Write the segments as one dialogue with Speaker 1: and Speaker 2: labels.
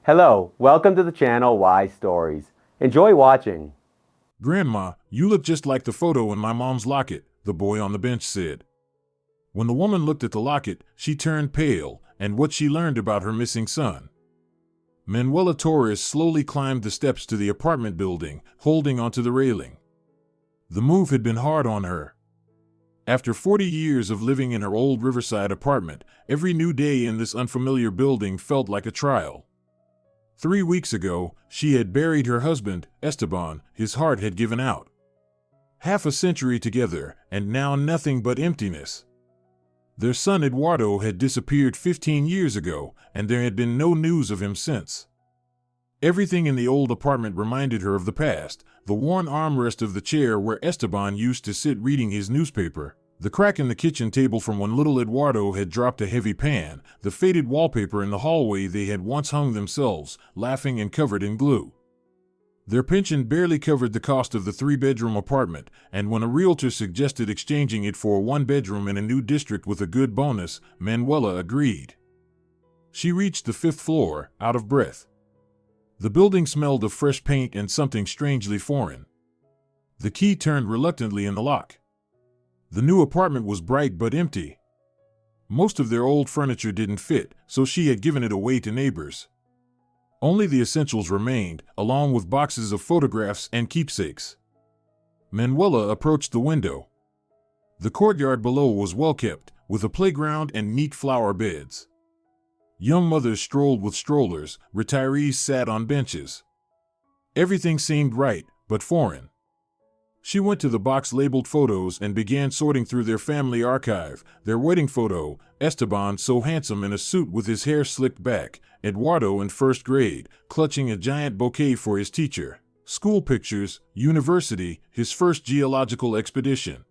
Speaker 1: Hello, welcome to the channel Wise Stories. Enjoy watching.
Speaker 2: "Grandma, you look just like the photo in my mom's locket," the boy on the bench said. When the woman looked at the locket, she turned pale, and what she learned about her missing son. Manuela Torres slowly climbed the steps to the apartment building, holding onto the railing. The move had been hard on her. After 40 years of living in her old Riverside apartment, every new day in this unfamiliar building felt like a trial. 3 weeks ago, she had buried her husband, Esteban. His heart had given out. Half a century together, and now nothing but emptiness. Their son Eduardo had disappeared 15 years ago, and there had been no news of him since. Everything in the old apartment reminded her of the past: the worn armrest of the chair where Esteban used to sit reading his newspaper, the crack in the kitchen table from when little Eduardo had dropped a heavy pan, the faded wallpaper in the hallway they had once hung themselves, laughing and covered in glue. Their pension barely covered the cost of the 3-bedroom apartment, and when a realtor suggested exchanging it for a 1-bedroom in a new district with a good bonus, Manuela agreed. She reached the 5th floor, out of breath. The building smelled of fresh paint and something strangely foreign. The key turned reluctantly in the lock. The new apartment was bright but empty. Most of their old furniture didn't fit, so she had given it away to neighbors. Only the essentials remained, along with boxes of photographs and keepsakes. Manuela approached the window. The courtyard below was well kept, with a playground and neat flower beds. Young mothers strolled with strollers, retirees sat on benches. Everything seemed right, but foreign. She went to the box labeled photos and began sorting through their family archive. Their wedding photo, Esteban so handsome in a suit with his hair slicked back, Eduardo in 1st grade, clutching a giant bouquet for his teacher. School pictures, university, his first geological expedition.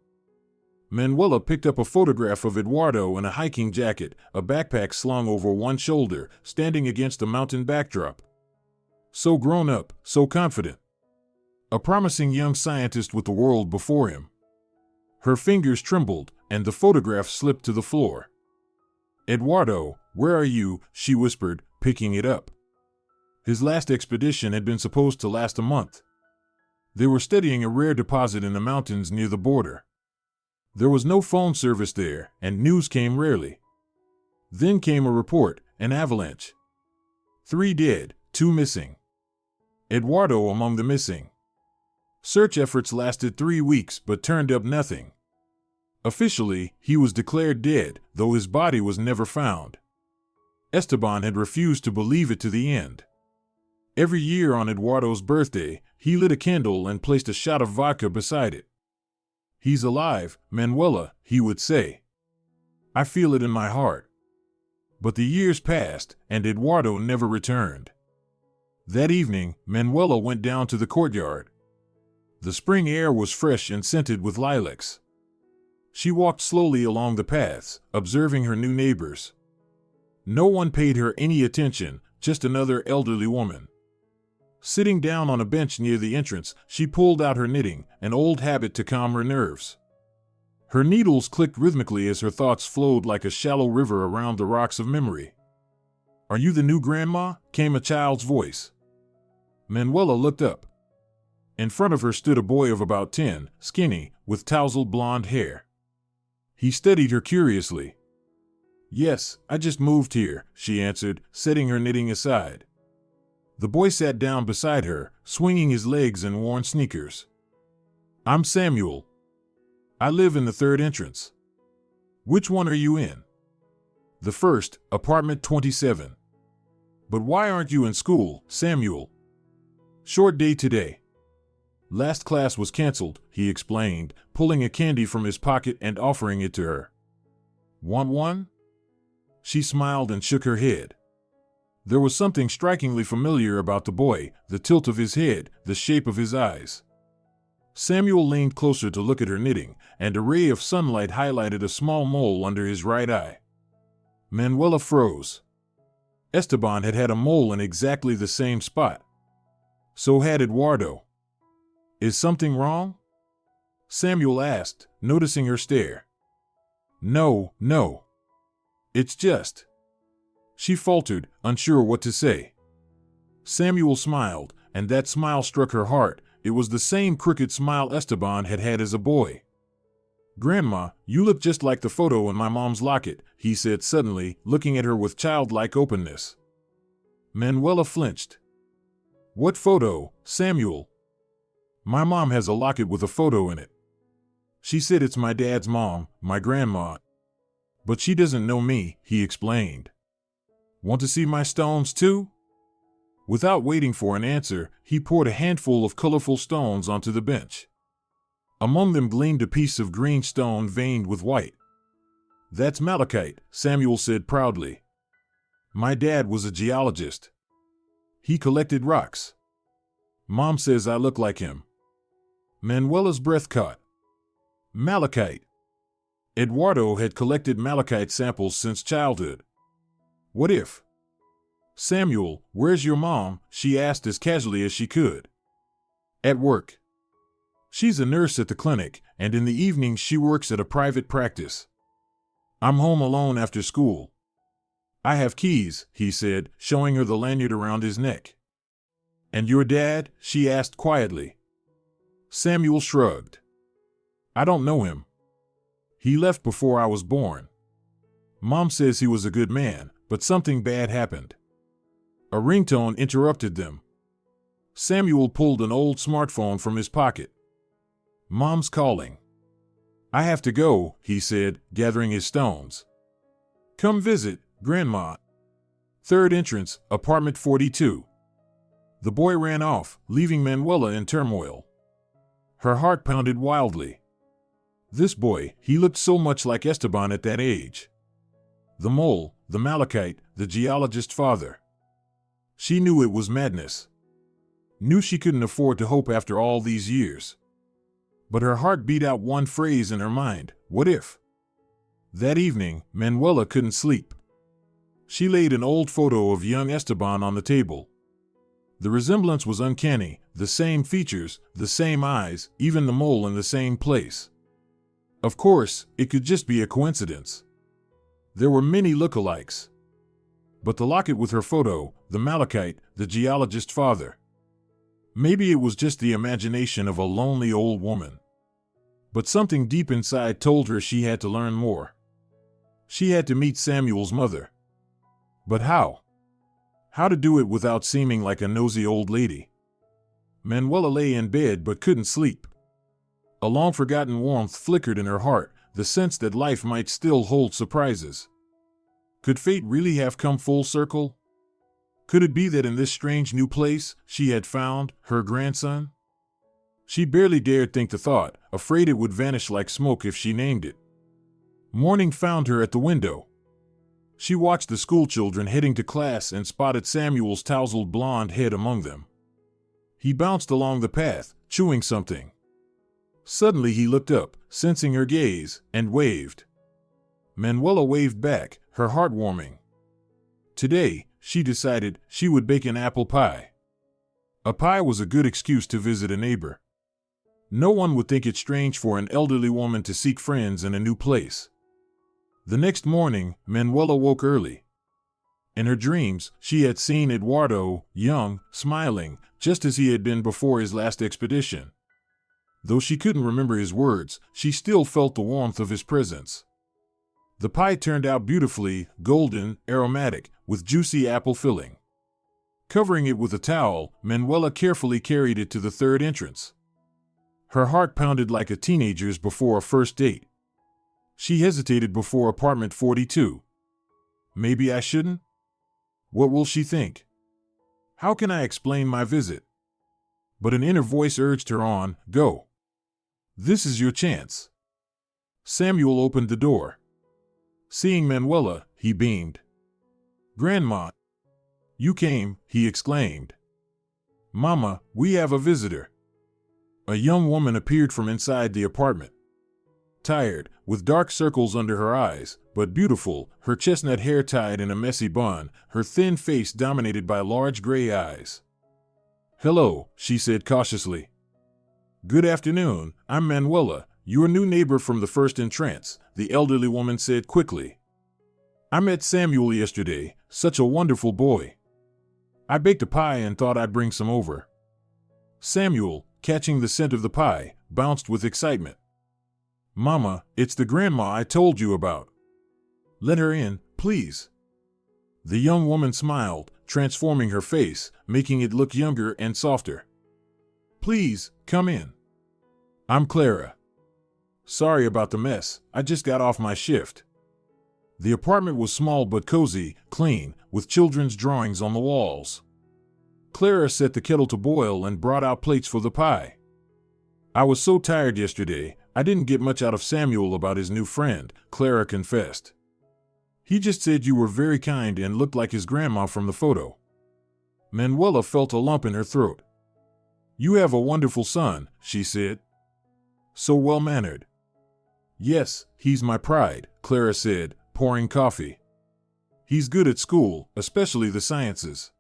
Speaker 2: Manuela picked up a photograph of Eduardo in a hiking jacket, a backpack slung over one shoulder, standing against a mountain backdrop. So grown up, so confident. A promising young scientist with the world before him. Her fingers trembled, and the photograph slipped to the floor. "Eduardo, where are you?" she whispered, picking it up. His last expedition had been supposed to last a month. They were studying a rare deposit in the mountains near the border. There was no phone service there, and news came rarely. Then came a report: an avalanche. 3 dead, 2 missing. Eduardo among the missing. Search efforts lasted 3 weeks but turned up nothing. Officially, he was declared dead, though his body was never found. Esteban had refused to believe it to the end. Every year on Eduardo's birthday, he lit a candle and placed a shot of vodka beside it. "He's alive, Manuela," he would say. "I feel it in my heart." But the years passed, and Eduardo never returned. That evening, Manuela went down to the courtyard. The spring air was fresh and scented with lilacs. She walked slowly along the paths, observing her new neighbors. No one paid her any attention, just another elderly woman. Sitting down on a bench near the entrance, she pulled out her knitting, an old habit to calm her nerves. Her needles clicked rhythmically as her thoughts flowed like a shallow river around the rocks of memory. "Are you the new grandma?" came a child's voice. Manuela looked up. In front of her stood a boy of about 10, skinny, with tousled blonde hair. He studied her curiously. "Yes, I just moved here," she answered, setting her knitting aside. The boy sat down beside her, swinging his legs in worn sneakers. "I'm Samuel. I live in the 3rd entrance." "Which one are you in?" "The 1st, apartment 27. "But why aren't you in school, Samuel?" "Short day today. Last class was canceled," he explained, pulling a candy from his pocket and offering it to her. "Want one?" She smiled and shook her head. There was something strikingly familiar about the boy, the tilt of his head, the shape of his eyes. Samuel leaned closer to look at her knitting, and a ray of sunlight highlighted a small mole under his right eye. Manuela froze. Esteban had had a mole in exactly the same spot. So had Eduardo. "Is something wrong?" Samuel asked, noticing her stare. No. It's just..." She faltered, unsure what to say. Samuel smiled, and that smile struck her heart. It was the same crooked smile Esteban had had as a boy. "Grandma, you look just like the photo in my mom's locket," he said suddenly, looking at her with childlike openness. Manuela flinched. "What photo, Samuel?" "My mom has a locket with a photo in it. She said it's my dad's mom, my grandma. But she doesn't know me," he explained. "Want to see my stones too?" Without waiting for an answer, he poured a handful of colorful stones onto the bench. Among them gleamed a piece of green stone veined with white. "That's malachite," Samuel said proudly. "My dad was a geologist. He collected rocks. Mom says I look like him." Manuela's breath caught. Malachite. Eduardo had collected malachite samples since childhood. What if? "Samuel, where's your mom?" she asked as casually as she could. "At work. She's a nurse at the clinic, and in the evenings she works at a private practice. I'm home alone after school." "I have keys," he said, showing her the lanyard around his neck. "And your dad?" she asked quietly. Samuel shrugged. "I don't know him. He left before I was born. Mom says he was a good man, but something bad happened." A ringtone interrupted them. Samuel pulled an old smartphone from his pocket. "Mom's calling." "I have to go," he said, gathering his stones. "Come visit, Grandma. Third entrance, apartment 42. The boy ran off, leaving Manuela in turmoil. Her heart pounded wildly. This boy, he looked so much like Esteban at that age. The mole, the malachite, the geologist's father. She knew it was madness. Knew she couldn't afford to hope after all these years. But her heart beat out one phrase in her mind: what if? That evening, Manuela couldn't sleep. She laid an old photo of young Esteban on the table. The resemblance was uncanny, the same features, the same eyes, even the mole in the same place. Of course, it could just be a coincidence. There were many lookalikes. But the locket with her photo, the malachite, the geologist's father. Maybe it was just the imagination of a lonely old woman. But something deep inside told her she had to learn more. She had to meet Samuel's mother. But how? How to do it without seeming like a nosy old lady? Manuela lay in bed but couldn't sleep. A long-forgotten warmth flickered in her heart, the sense that life might still hold surprises. Could fate really have come full circle? Could it be that in this strange new place, she had found her grandson? She barely dared think the thought, afraid it would vanish like smoke if she named it. Morning found her at the window. She watched the schoolchildren heading to class and spotted Samuel's tousled blonde head among them. He bounced along the path, chewing something. Suddenly he looked up, sensing her gaze, and waved. Manuela waved back, her heart warming. Today, she decided, she would bake an apple pie. A pie was a good excuse to visit a neighbor. No one would think it strange for an elderly woman to seek friends in a new place. The next morning, Manuela woke early. In her dreams, she had seen Eduardo, young, smiling, just as he had been before his last expedition. Though she couldn't remember his words, she still felt the warmth of his presence. The pie turned out beautifully, golden, aromatic, with juicy apple filling. Covering it with a towel, Manuela carefully carried it to the third entrance. Her heart pounded like a teenager's before a first date. She hesitated before apartment 42. Maybe I shouldn't? What will she think? How can I explain my visit? But an inner voice urged her on, go. This is your chance. Samuel opened the door. Seeing Manuela, he beamed. Grandma. You came, he exclaimed. Mama, we have a visitor. A young woman appeared from inside the apartment. Tired, with dark circles under her eyes, but beautiful, her chestnut hair tied in a messy bun, her thin face dominated by large gray eyes. Hello, she said cautiously. Good afternoon, I'm Manuela, your new neighbor from the first entrance, the elderly woman said quickly. I met Samuel yesterday, such a wonderful boy. I baked a pie and thought I'd bring some over. Samuel, catching the scent of the pie, bounced with excitement. Mama, it's the grandma I told you about. Let her in, please. The young woman smiled, transforming her face, making it look younger and softer. Please, come in. I'm Clara. Sorry about the mess, I just got off my shift. The apartment was small but cozy, clean, with children's drawings on the walls. Clara set the kettle to boil and brought out plates for the pie. I was so tired yesterday, I didn't get much out of Samuel about his new friend, Clara confessed. He just said you were very kind and looked like his grandma from the photo. Manuela felt a lump in her throat. You have a wonderful son, she said. So well-mannered. Yes, he's my pride, Clara said, pouring coffee. He's good at school, especially the sciences.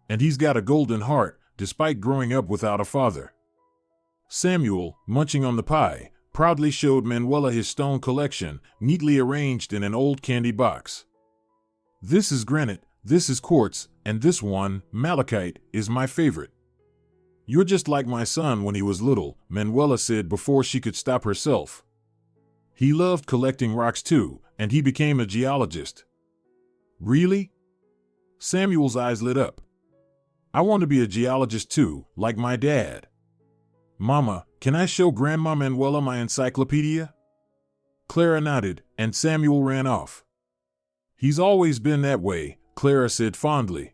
Speaker 2: And he's got a golden heart, despite growing up without a father. Samuel, munching on the pie, proudly showed Manuela his stone collection, neatly arranged in an old candy box. This is granite, this is quartz, and this one, malachite, is my favorite. You're just like my son when he was little, Manuela said before she could stop herself. He loved collecting rocks too, and he became a geologist. Really? Samuel's eyes lit up. I want to be a geologist too, like my dad. Mama, can I show Grandma Manuela my encyclopedia? Clara nodded, and Samuel ran off. He's always been that way, Clara said fondly.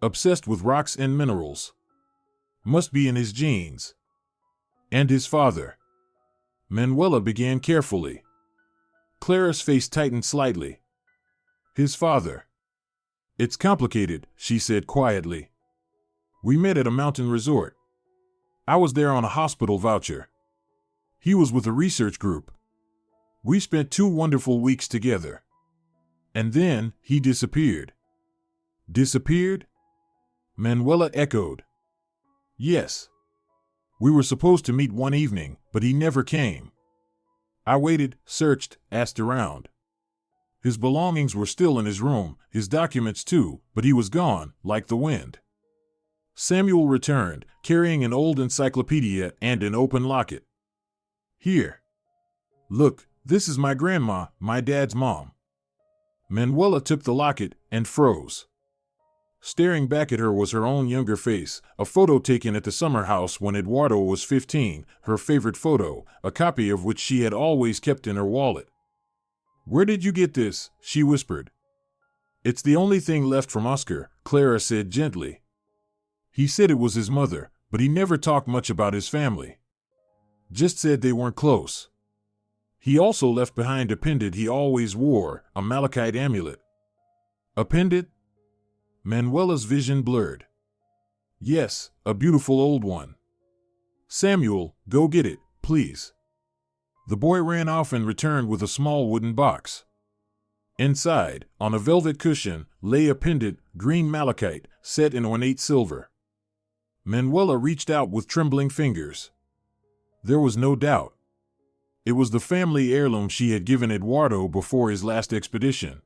Speaker 2: Obsessed with rocks and minerals. Must be in his genes. And his father. Manuela began carefully. Clara's face tightened slightly. His father. It's complicated, she said quietly. We met at a mountain resort. I was there on a hospital voucher. He was with a research group. We spent 2 wonderful weeks together. And then, he disappeared. Disappeared? Manuela echoed. Yes. We were supposed to meet one evening, but he never came. I waited, searched, asked around. His belongings were still in his room, his documents too, but he was gone, like the wind. Samuel returned, carrying an old encyclopedia and an open locket. Here. Look, this is my grandma, my dad's mom. Manuela took the locket and froze. Staring back at her was her own younger face, a photo taken at the summer house when Eduardo was 15, her favorite photo, a copy of which she had always kept in her wallet. Where did you get this? She whispered. It's the only thing left from Oscar, Clara said gently. He said it was his mother, but he never talked much about his family. Just said they weren't close. He also left behind a pendant he always wore, a malachite amulet. A pendant? Manuela's vision blurred. Yes, a beautiful old one. Samuel, go get it, please. The boy ran off and returned with a small wooden box. Inside, on a velvet cushion, lay a pendant, green malachite, set in ornate silver. Manuela reached out with trembling fingers. There was no doubt. It was the family heirloom she had given Eduardo before his last expedition.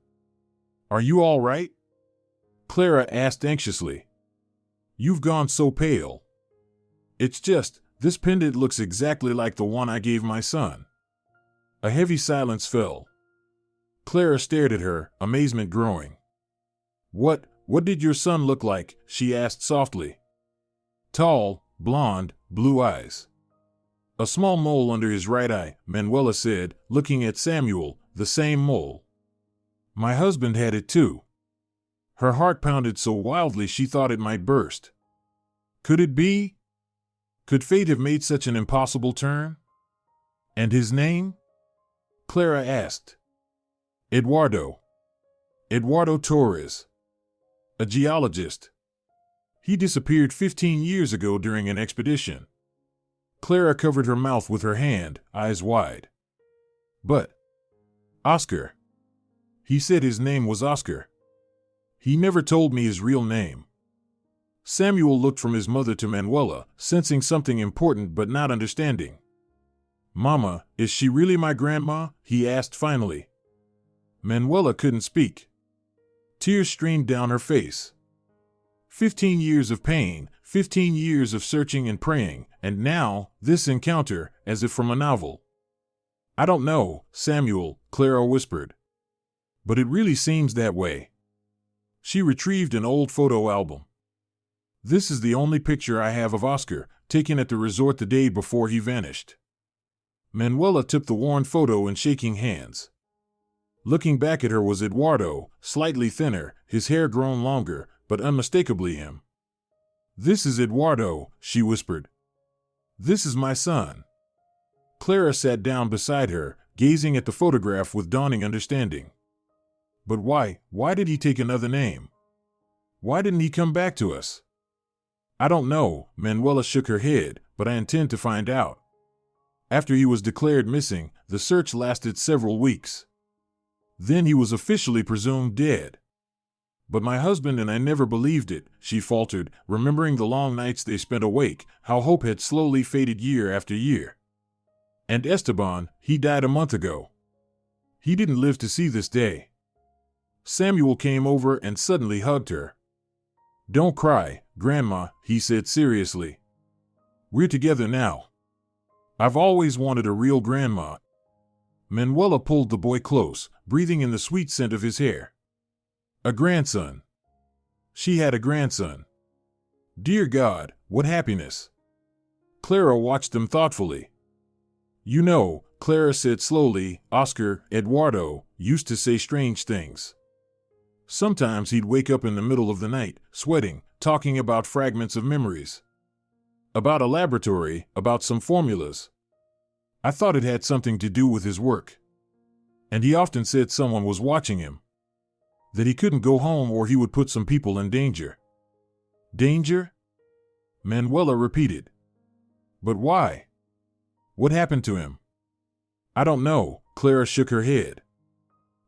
Speaker 2: Are you all right? Clara asked anxiously. You've gone so pale. It's just, this pendant looks exactly like the one I gave my son. A heavy silence fell. Clara stared at her, amazement growing. What did your son look like? She asked softly. Tall, blonde, blue eyes. A small mole under his right eye, Manuela said, looking at Samuel, the same mole. My husband had it too. Her heart pounded so wildly she thought it might burst. Could it be? Could fate have made such an impossible turn? And his name? Clara asked. Eduardo. Eduardo Torres. A geologist. He disappeared 15 years ago during an expedition. Clara covered her mouth with her hand, eyes wide. But Oscar. He said his name was Oscar. He never told me his real name. Samuel looked from his mother to Manuela, sensing something important but not understanding. Mama, is she really my grandma? He asked finally. Manuela couldn't speak. Tears streamed down her face. 15 years of pain, 15 years of searching and praying, and now, this encounter, as if from a novel. I don't know, Samuel, Clara whispered. But it really seems that way. She retrieved an old photo album. This is the only picture I have of Oscar, taken at the resort the day before he vanished. Manuela took the worn photo in shaking hands. Looking back at her was Eduardo, slightly thinner, his hair grown longer, but unmistakably him. This is Eduardo, she whispered. This is my son. Clara sat down beside her, gazing at the photograph with dawning understanding. But why did he take another name? Why didn't he come back to us? I don't know, Manuela shook her head, but I intend to find out. After he was declared missing, the search lasted several weeks. Then he was officially presumed dead. But my husband and I never believed it, she faltered, remembering the long nights they spent awake, how hope had slowly faded year after year. And Esteban, he died a month ago. He didn't live to see this day. Samuel came over and suddenly hugged her. Don't cry, Grandma, he said seriously. We're together now. I've always wanted a real grandma. Manuela pulled the boy close, breathing in the sweet scent of his hair. A grandson. She had a grandson. Dear God, what happiness. Clara watched them thoughtfully. You know, Clara said slowly, Oscar, Eduardo, used to say strange things. Sometimes he'd wake up in the middle of the night, sweating, talking about fragments of memories. About a laboratory, about some formulas. I thought it had something to do with his work. And he often said someone was watching him. That he couldn't go home or he would put some people in danger. Danger? Manuela repeated. But why? What happened to him? I don't know, Clara shook her head.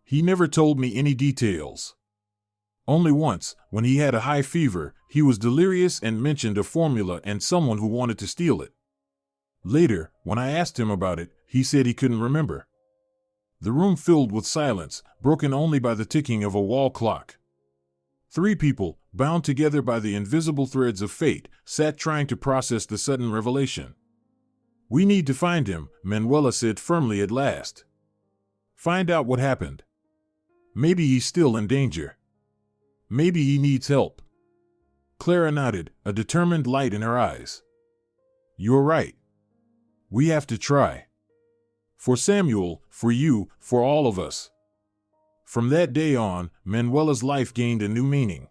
Speaker 2: He never told me any details. Only once, when he had a high fever, he was delirious and mentioned a formula and someone who wanted to steal it. Later, when I asked him about it, he said he couldn't remember. The room filled with silence, broken only by the ticking of a wall clock. 3 people, bound together by the invisible threads of fate, sat trying to process the sudden revelation. We need to find him, Manuela said firmly at last. Find out what happened. Maybe he's still in danger. Maybe he needs help. Clara nodded, a determined light in her eyes. You're right. We have to try. For Samuel, for you, for all of us. From that day on, Manuela's life gained a new meaning.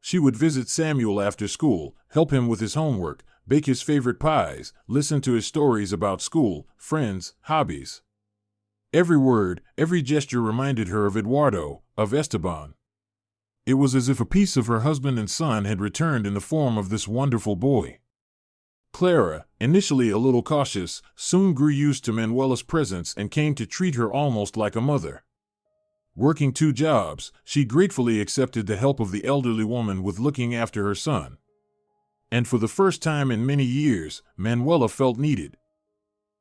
Speaker 2: She would visit Samuel after school, help him with his homework, bake his favorite pies, listen to his stories about school, friends, hobbies. Every word, every gesture reminded her of Eduardo, of Esteban. It was as if a piece of her husband and son had returned in the form of this wonderful boy. Clara, initially a little cautious, soon grew used to Manuela's presence and came to treat her almost like a mother. Working 2 jobs, she gratefully accepted the help of the elderly woman with looking after her son. And for the first time in many years, Manuela felt needed.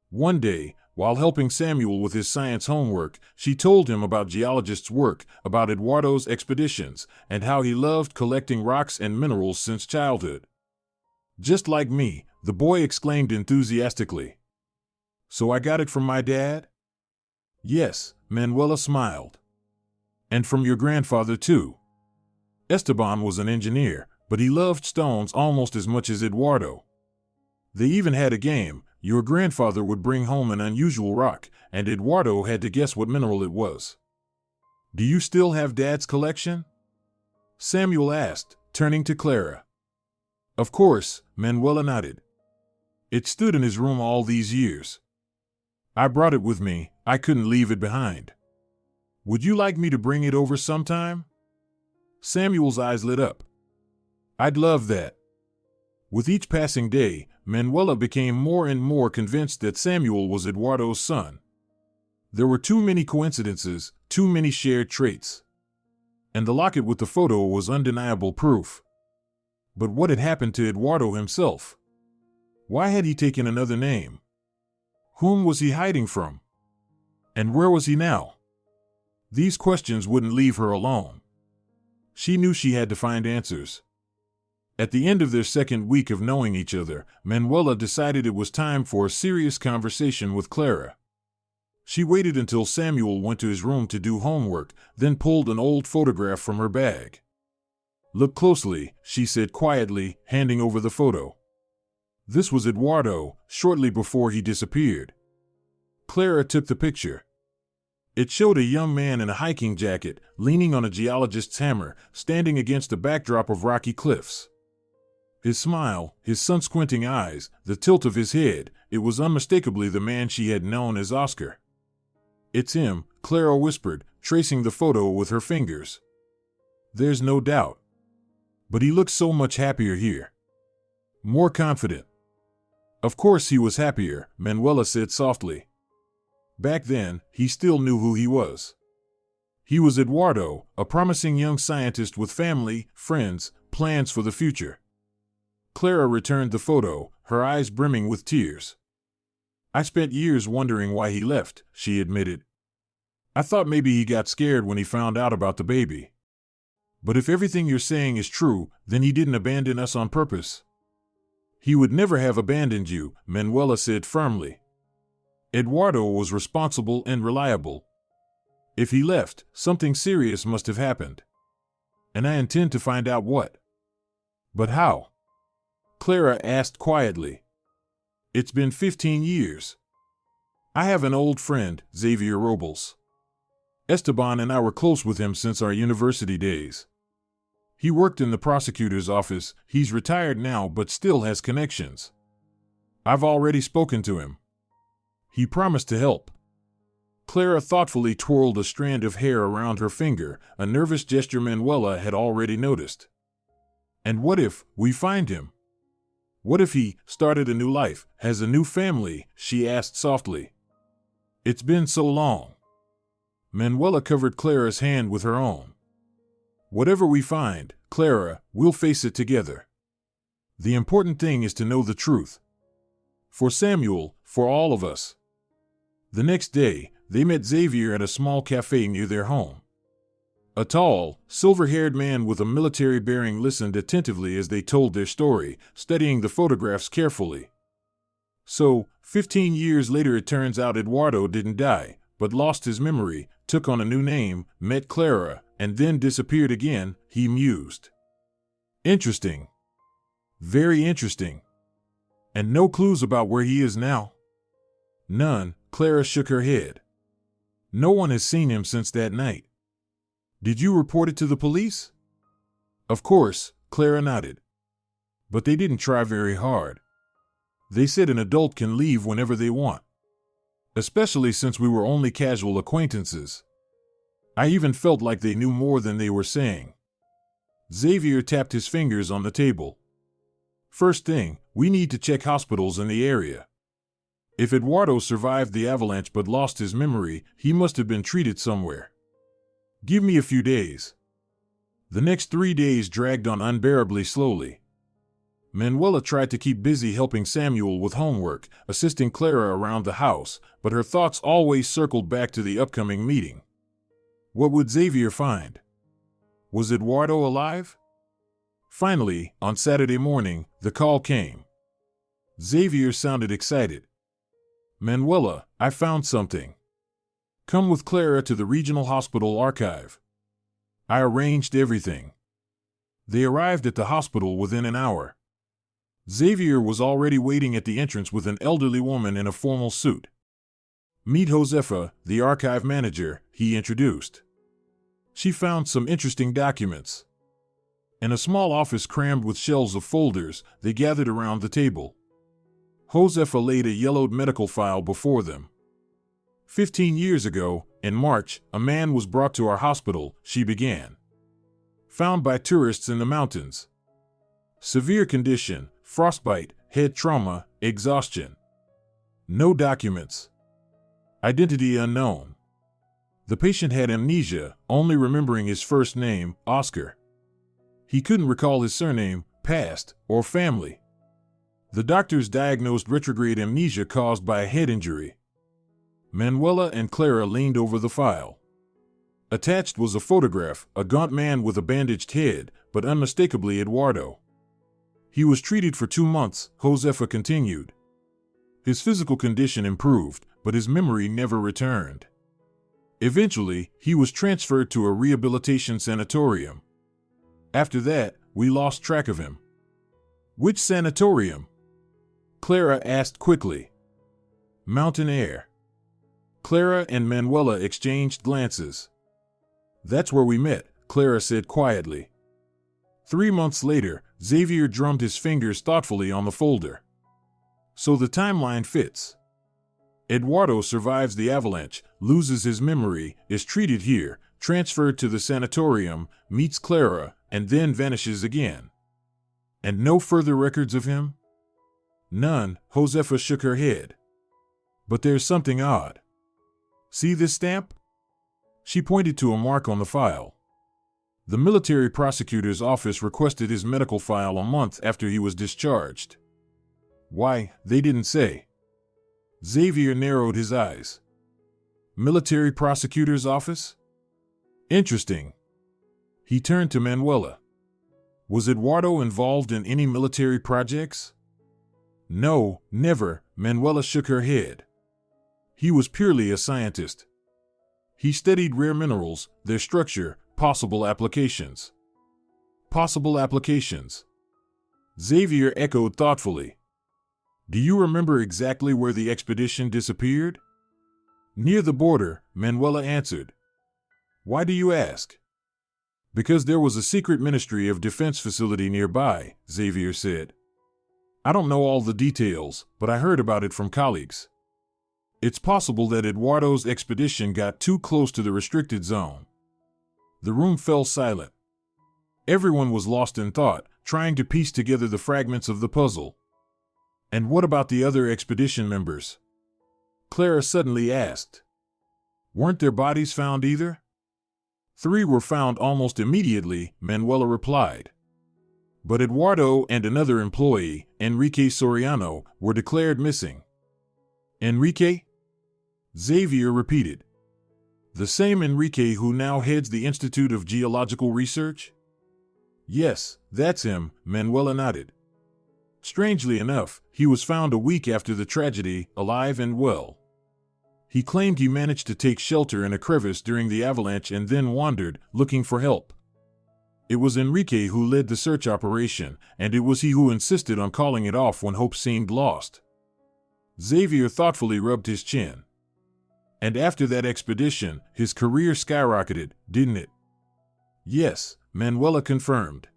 Speaker 2: One day, while helping Samuel with his science homework, she told him about geologists' work, about Eduardo's expeditions, and how he loved collecting rocks and minerals since childhood. Just like me, the boy exclaimed enthusiastically. So I got it from my dad? Yes, Manuela smiled. And from your grandfather too. Esteban was an engineer, but he loved stones almost as much as Eduardo. They even had a game. Your grandfather would bring home an unusual rock, and Eduardo had to guess what mineral it was. Do you still have Dad's collection? Samuel asked, turning to Clara. Of course, Manuela nodded. It stood in his room all these years. I brought it with me, I couldn't leave it behind. Would you like me to bring it over sometime? Samuel's eyes lit up. I'd love that. With each passing day, Manuela became more and more convinced that Samuel was Eduardo's son. There were too many coincidences, too many shared traits. And the locket with the photo was undeniable proof. But what had happened to Eduardo himself? Why had he taken another name? Whom was he hiding from? And where was he now? These questions wouldn't leave her alone. She knew she had to find answers. At the end of their second week of knowing each other, Manuela decided it was time for a serious conversation with Clara. She waited until Samuel went to his room to do homework, then pulled an old photograph from her bag. "Look closely," she said quietly, handing over the photo. This was Eduardo, shortly before he disappeared. Clara took the picture. It showed a young man in a hiking jacket, leaning on a geologist's hammer, standing against a backdrop of rocky cliffs. His smile, his sun-squinting eyes, the tilt of his head, it was unmistakably the man she had known as Oscar. "It's him," Clara whispered, tracing the photo with her fingers. "There's no doubt. But he looks so much happier here. More confident." "Of course he was happier," Manuela said softly. Back then, he still knew who he was. He was Eduardo, a promising young scientist with family, friends, plans for the future. Clara returned the photo, her eyes brimming with tears. "I spent years wondering why he left," she admitted. "I thought maybe he got scared when he found out about the baby. But if everything you're saying is true, then he didn't abandon us on purpose." "He would never have abandoned you," Manuela said firmly. "Eduardo was responsible and reliable. If he left, something serious must have happened. And I intend to find out what." "But how?" Clara asked quietly. "It's been 15 years. I have an old friend, Xavier Robles. Esteban and I were close with him since our university days. He worked in the prosecutor's office. He's retired now but still has connections. I've already spoken to him. He promised to help." Clara thoughtfully twirled a strand of hair around her finger, a nervous gesture Manuela had already noticed. "And what if we find him? What if he started a new life, has a new family?" she asked softly. "It's been so long." Manuela covered Clara's hand with her own. "Whatever we find, Clara, we'll face it together. The important thing is to know the truth. For Samuel, for all of us." The next day, they met Xavier at a small cafe near their home. A tall, silver-haired man with a military bearing listened attentively as they told their story, studying the photographs carefully. "So, 15 years later it turns out Eduardo didn't die, but lost his memory, took on a new name, met Clara, and then disappeared again," he mused. "Interesting. Very interesting. And no clues about where he is now?" "None," Clara shook her head. "No one has seen him since that night." "Did you report it to the police?" "Of course," Clara nodded. "But they didn't try very hard. They said an adult can leave whenever they want. Especially since we were only casual acquaintances. I even felt like they knew more than they were saying." Xavier tapped his fingers on the table. "First thing, we need to check hospitals in the area. If Eduardo survived the avalanche but lost his memory, he must have been treated somewhere. Give me a few days." The next 3 days dragged on unbearably slowly. Manuela tried to keep busy helping Samuel with homework, assisting Clara around the house, but her thoughts always circled back to the upcoming meeting. What would Xavier find? Was Eduardo alive? Finally, on Saturday morning, the call came. Xavier sounded excited. "Manuela, I found something. Come with Clara to the regional hospital archive. I arranged everything." They arrived at the hospital within an hour. Xavier was already waiting at the entrance with an elderly woman in a formal suit. "Meet Josefa, the archive manager," he introduced. She found some interesting documents. In a small office crammed with shelves of folders, they gathered around the table. Josefa laid a yellowed medical file before them. 15 years ago, in March, a man was brought to our hospital," she began. "Found by tourists in the mountains. Severe condition, frostbite, head trauma, exhaustion. No documents. Identity unknown. The patient had amnesia, only remembering his first name, Oscar. He couldn't recall his surname, past, or family. The doctors diagnosed retrograde amnesia caused by a head injury." Manuela and Clara leaned over the file. Attached was a photograph, a gaunt man with a bandaged head, but unmistakably Eduardo. He was treated for 2 months, Josefa continued. His physical condition improved, but his memory never returned. Eventually, he was transferred to a rehabilitation sanatorium. After that, we lost track of him. Which sanatorium? Clara asked quickly. Mountain Air. Clara and Manuela exchanged glances. That's where we met, Clara said quietly. 3 months later, Xavier drummed his fingers thoughtfully on the folder. So the timeline fits. Eduardo survives the avalanche, loses his memory, is treated here, transferred to the sanatorium, meets Clara, and then vanishes again. And no further records of him? None, Josefa shook her head. But there's something odd. See this stamp? She pointed to a mark on the file. The military prosecutor's office requested his medical file a month after he was discharged. Why, they didn't say. Xavier narrowed his eyes. Military prosecutor's office? Interesting. He turned to Manuela. Was Eduardo involved in any military projects? No, never, Manuela shook her head. He was purely a scientist. He studied rare minerals, their structure, possible applications. Possible applications. Xavier echoed thoughtfully. Do you remember exactly where the expedition disappeared? Near the border, Manuela answered. Why do you ask? Because there was a secret Ministry of Defense facility nearby, Xavier said. I don't know all the details, but I heard about it from colleagues. It's possible that Eduardo's expedition got too close to the restricted zone. The room fell silent. Everyone was lost in thought, trying to piece together the fragments of the puzzle. And what about the other expedition members? Clara suddenly asked. Weren't their bodies found either? 3 were found almost immediately, Manuela replied. But Eduardo and another employee, Enrique Soriano, were declared missing. Enrique? Xavier repeated. The same Enrique who now heads the Institute of Geological Research? Yes, that's him, Manuela nodded. Strangely enough, he was found a week after the tragedy, alive and well. He claimed he managed to take shelter in a crevice during the avalanche and then wandered, looking for help. It was Enrique who led the search operation, and it was he who insisted on calling it off when hope seemed lost. Xavier thoughtfully rubbed his chin. And after that expedition, his career skyrocketed, didn't it? Yes, Manuela confirmed.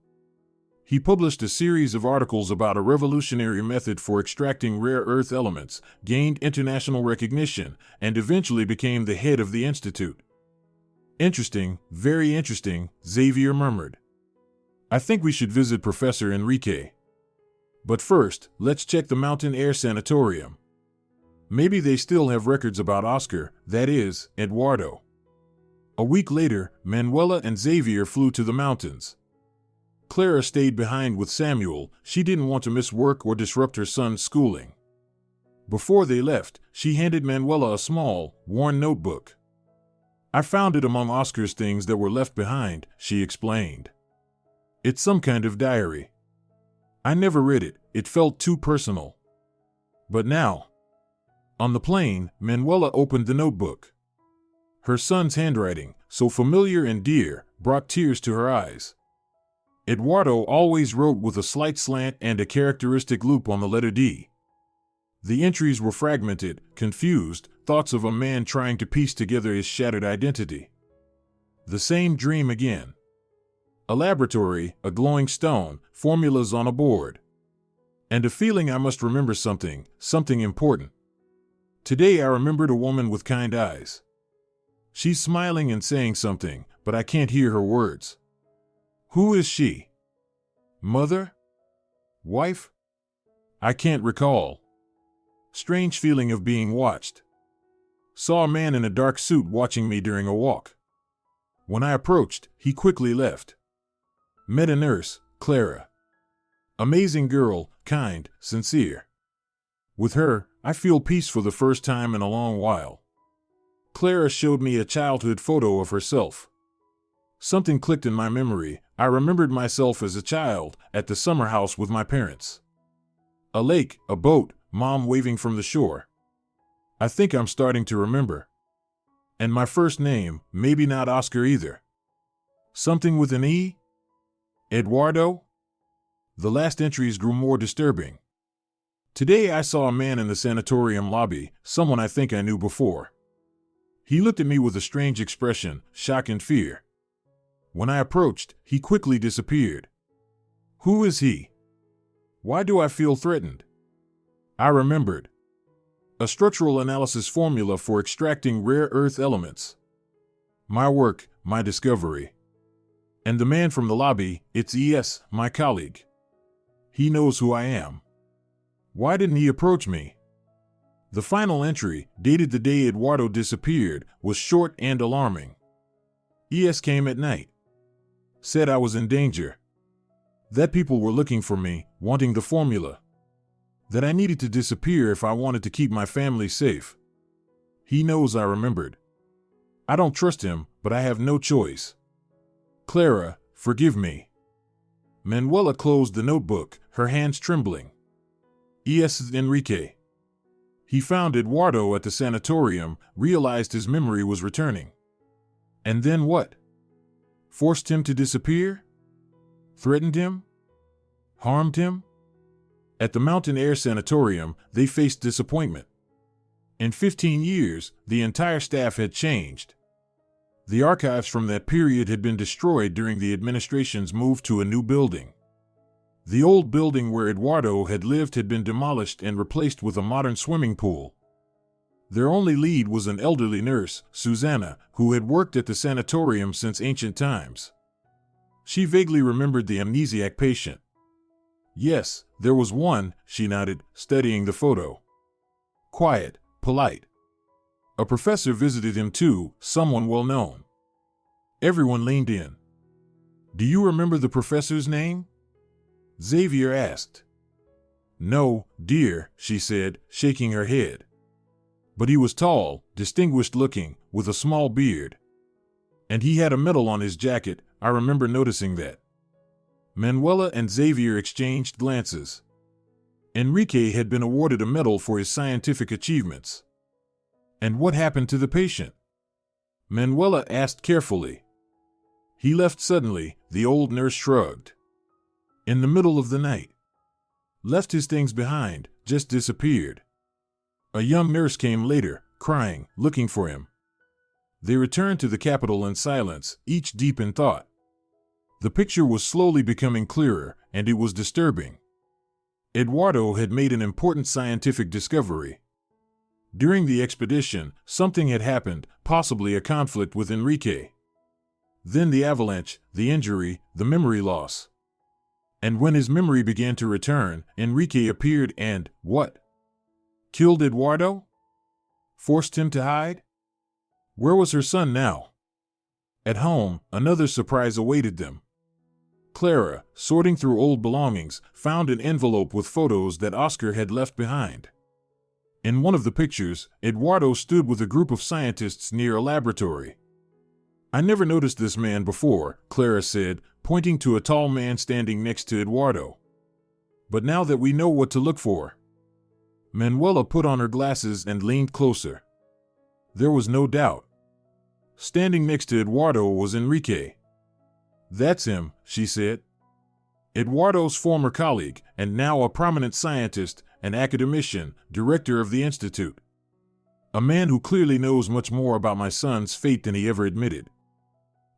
Speaker 2: He published a series of articles about a revolutionary method for extracting rare earth elements, gained international recognition, and eventually became the head of the institute. Interesting, very interesting, Xavier murmured. I think we should visit Professor Enrique. But first, let's check the Mountain Air Sanatorium. Maybe they still have records about Oscar, that is, Eduardo. A week later, Manuela and Xavier flew to the mountains. Clara stayed behind with Samuel. She didn't want to miss work or disrupt her son's schooling. Before they left, she handed Manuela a small, worn notebook. I found it among Oscar's things that were left behind, she explained. It's some kind of diary. I never read it, it felt too personal. But now. On the plane, Manuela opened the notebook. Her son's handwriting, so familiar and dear, brought tears to her eyes. Eduardo always wrote with a slight slant and a characteristic loop on the letter D. The entries were fragmented, confused, thoughts of a man trying to piece together his shattered identity. The same dream again. A laboratory, a glowing stone, formulas on a board. And a feeling I must remember something important. Today I remembered a woman with kind eyes. She's smiling and saying something, but I can't hear her words. Who is she? Mother? Wife? I can't recall. Strange feeling of being watched. Saw a man in a dark suit watching me during a walk. When I approached, he quickly left. Met a nurse, Clara. Amazing girl, kind, sincere. With her, I feel peace for the first time in a long while. Clara showed me a childhood photo of herself. Something clicked in my memory. I remembered myself as a child at the summer house with my parents. A lake, a boat, Mom waving from the shore. I think I'm starting to remember. And my first name, maybe not Oscar either. Something with an E? Eduardo? The last entries grew more disturbing. Today I saw a man in the sanatorium lobby, someone I think I knew before. He looked at me with a strange expression, shock and fear. When I approached, he quickly disappeared. Who is he? Why do I feel threatened? I remembered. A structural analysis formula for extracting rare earth elements. My work, my discovery. And the man from the lobby, it's ES, my colleague. He knows who I am. Why didn't he approach me? The final entry, dated the day Eduardo disappeared, was short and alarming. ES came at night. Said I was in danger. That people were looking for me, wanting the formula. That I needed to disappear if I wanted to keep my family safe. He knows I remembered. I don't trust him, but I have no choice. Clara, forgive me. Manuela closed the notebook, her hands trembling. ES Enrique. He found Eduardo at the sanatorium, realized his memory was returning. And then what? Forced him to disappear? Threatened him? Harmed him? At the Mountain Air Sanatorium, they faced disappointment. In 15 years, the entire staff had changed. The archives from that period had been destroyed during the administration's move to a new building. The old building where Eduardo had lived had been demolished and replaced with a modern swimming pool. Their only lead was an elderly nurse, Susanna, who had worked at the sanatorium since ancient times. She vaguely remembered the amnesiac patient. Yes, there was one, she nodded, studying the photo. Quiet, polite. A professor visited him too, someone well known. Everyone leaned in. Do you remember the professor's name? Xavier asked. No, dear, she said, shaking her head. But he was tall, distinguished looking, with a small beard. And he had a medal on his jacket, I remember noticing that. Manuela and Xavier exchanged glances. Enrique had been awarded a medal for his scientific achievements. And what happened to the patient? Manuela asked carefully. He left suddenly, the old nurse shrugged. In the middle of the night. Left his things behind, just disappeared. A young nurse came later, crying, looking for him. They returned to the capital in silence, each deep in thought. The picture was slowly becoming clearer, and it was disturbing. Eduardo had made an important scientific discovery. During the expedition, something had happened, possibly a conflict with Enrique. Then the avalanche, the injury, the memory loss. And when his memory began to return, Enrique appeared and, what? Killed Eduardo? Forced him to hide? Where was her son now? At home, another surprise awaited them. Clara, sorting through old belongings, found an envelope with photos that Oscar had left behind. In one of the pictures, Eduardo stood with a group of scientists near a laboratory. I never noticed this man before, Clara said, pointing to a tall man standing next to Eduardo. But now that we know what to look for. Manuela put on her glasses and leaned closer. There was no doubt. Standing next to Eduardo was Enrique. That's him, she said. Eduardo's former colleague, and now a prominent scientist, an academician, director of the institute. A man who clearly knows much more about my son's fate than he ever admitted.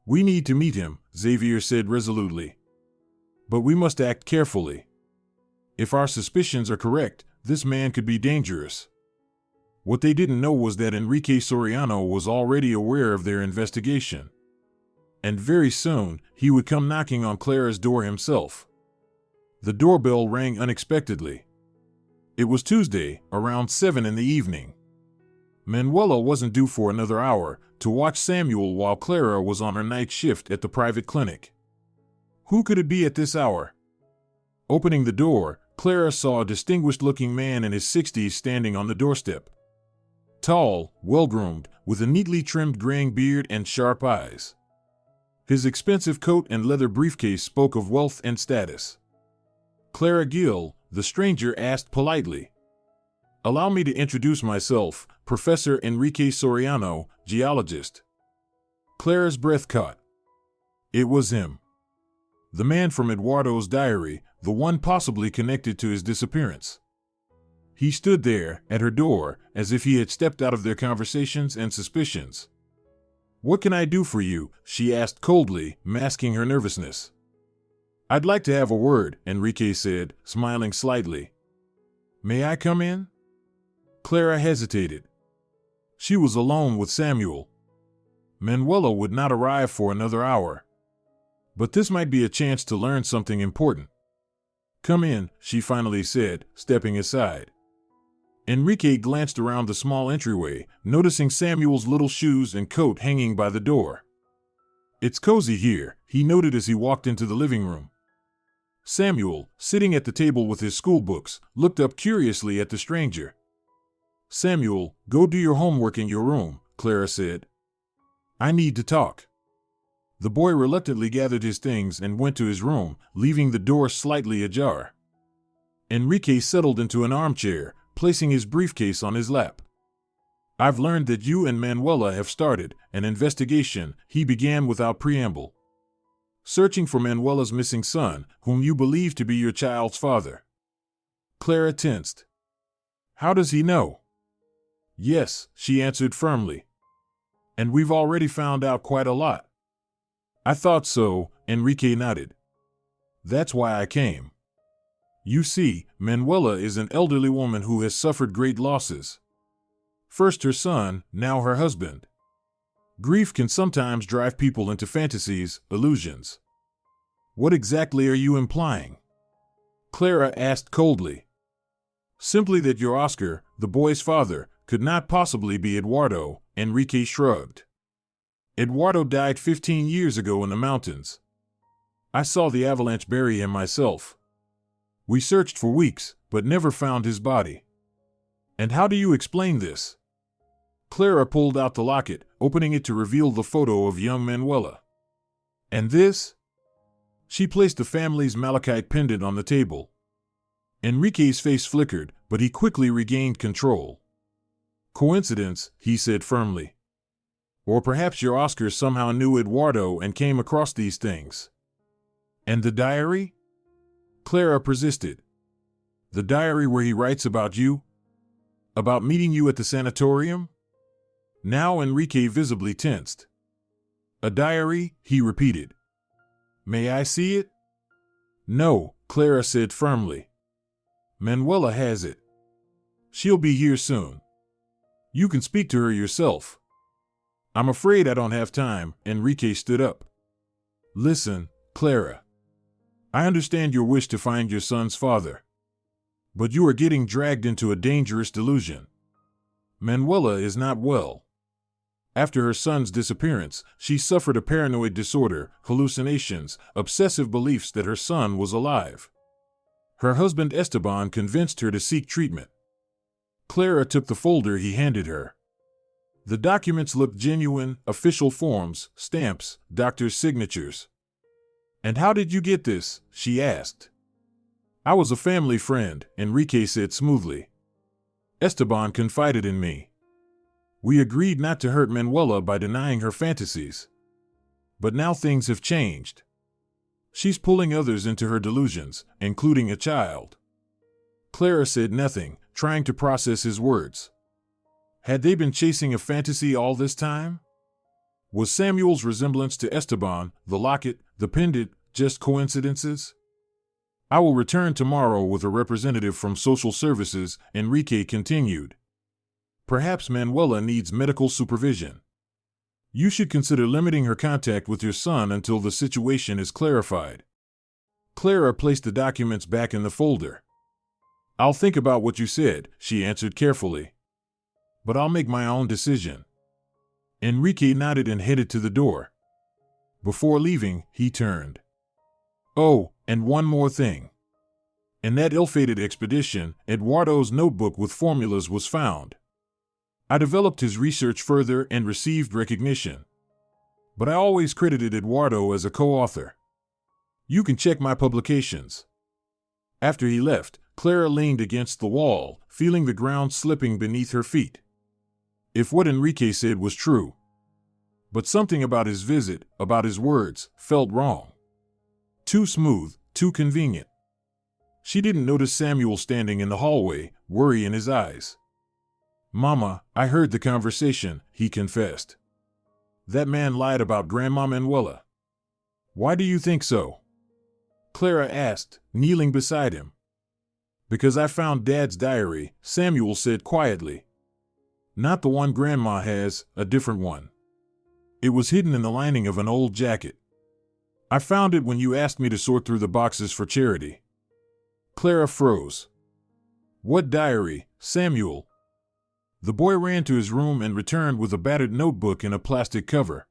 Speaker 2: We need to meet him, Xavier said resolutely. But we must act carefully. If our suspicions are correct, this man could be dangerous. What they didn't know was that Enrique Soriano was already aware of their investigation. And very soon, he would come knocking on Clara's door himself. The doorbell rang unexpectedly. It was Tuesday, around 7 in the evening. Manuela wasn't due for another hour to watch Samuel while Clara was on her night shift at the private clinic. Who could it be at this hour? Opening the door, Clara saw a distinguished-looking man in his 60s standing on the doorstep. Tall, well-groomed, with a neatly trimmed graying beard and sharp eyes. His expensive coat and leather briefcase spoke of wealth and status. Clara Gill, the stranger asked politely. Allow me to introduce myself, Professor Enrique Soriano, geologist. Clara's breath caught. It was him. The man from Eduardo's diary, the one possibly connected to his disappearance. He stood there, at her door, as if he had stepped out of their conversations and suspicions. What can I do for you? She asked coldly, masking her nervousness. I'd like to have a word, Enrique said, smiling slightly. May I come in? Clara hesitated. She was alone with Samuel. Manuela would not arrive for another hour. But this might be a chance to learn something important. Come in, she finally said, stepping aside. Enrique glanced around the small entryway, noticing Samuel's little shoes and coat hanging by the door. It's cozy here, he noted as he walked into the living room. Samuel, sitting at the table with his school books, looked up curiously at the stranger. Samuel, go do your homework in your room, Clara said. I need to talk. The boy reluctantly gathered his things and went to his room, leaving the door slightly ajar. Enrique settled into an armchair, placing his briefcase on his lap. I've learned that you and Manuela have started an investigation, he began without preamble. Searching for Manuela's missing son, whom you believe to be your child's father. Clara tensed. How does he know? Yes, she answered firmly. And we've already found out quite a lot. I thought so, Enrique nodded. That's why I came. You see, Manuela is an elderly woman who has suffered great losses. First her son, now her husband. Grief can sometimes drive people into fantasies, illusions. What exactly are you implying? Clara asked coldly. Simply that your Oscar, the boy's father, could not possibly be Eduardo, Enrique shrugged. Eduardo died 15 years ago in the mountains. I saw the avalanche bury him myself. We searched for weeks, but never found his body. And how do you explain this? Clara pulled out the locket, opening it to reveal the photo of young Manuela. And this? She placed the family's malachite pendant on the table. Enrique's face flickered, but he quickly regained control. Coincidence, he said firmly. Or perhaps your Oscar somehow knew Eduardo and came across these things. And the diary? Clara persisted. The diary where he writes about you? About meeting you at the sanatorium? Now Enrique visibly tensed. A diary, he repeated. May I see it? No, Clara said firmly. Manuela has it. She'll be here soon. You can speak to her yourself. I'm afraid I don't have time, Enrique stood up. Listen, Clara. I understand your wish to find your son's father. But you are getting dragged into a dangerous delusion. Manuela is not well. After her son's disappearance, she suffered a paranoid disorder, hallucinations, obsessive beliefs that her son was alive. Her husband Esteban convinced her to seek treatment. Clara took the folder he handed her. The documents looked genuine, official forms, stamps, doctors' signatures. And how did you get this? She asked. I was a family friend, Enrique said smoothly. Esteban confided in me. We agreed not to hurt Manuela by denying her fantasies. But now things have changed. She's pulling others into her delusions, including a child. Clara said nothing, trying to process his words. Had they been chasing a fantasy all this time? Was Samuel's resemblance to Esteban, the locket, the pendant, just coincidences? I will return tomorrow with a representative from social services, Enrique continued. Perhaps Manuela needs medical supervision. You should consider limiting her contact with your son until the situation is clarified. Clara placed the documents back in the folder. I'll think about what you said, she answered carefully. But I'll make my own decision. Enrique nodded and headed to the door. Before leaving, he turned. Oh, and one more thing. In that ill-fated expedition, Eduardo's notebook with formulas was found. I developed his research further and received recognition. but I always credited Eduardo as a co-author. You can check my publications. After he left, Clara leaned against the wall, feeling the ground slipping beneath her feet. If what Enrique said was true, but something about his visit, about his words, felt wrong. Too smooth, too convenient. She didn't notice Samuel standing in the hallway, worry in his eyes. "Mama, I heard the conversation," he confessed. "That man lied about Grandma Manuela." "Why do you think so?" Clara asked, kneeling beside him. "Because I found Dad's diary," Samuel said quietly. "Not the one Grandma has, a different one. It was hidden in the lining of an old jacket. I found it when you asked me to sort through the boxes for charity." Clara froze. "What diary, Samuel?" The boy ran to his room and returned with a battered notebook in a plastic cover.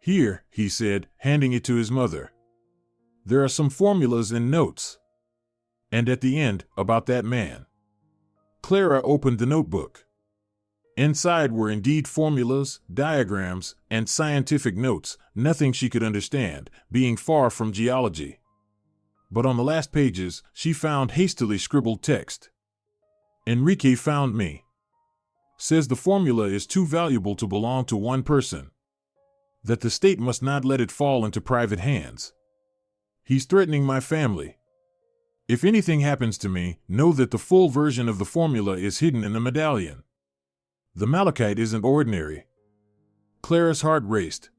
Speaker 2: "Here," he said, handing it to his mother. "There are some formulas and notes. And at the end, about that man." Clara opened the notebook. Inside were indeed formulas, diagrams, and scientific notes, nothing she could understand, being far from geology. But on the last pages, she found hastily scribbled text. "Enrique found me. Says the formula is too valuable to belong to one person. That the state must not let it fall into private hands. He's threatening my family. If anything happens to me, know that the full version of the formula is hidden in the medallion. The malachite isn't ordinary." Clara's heart raced.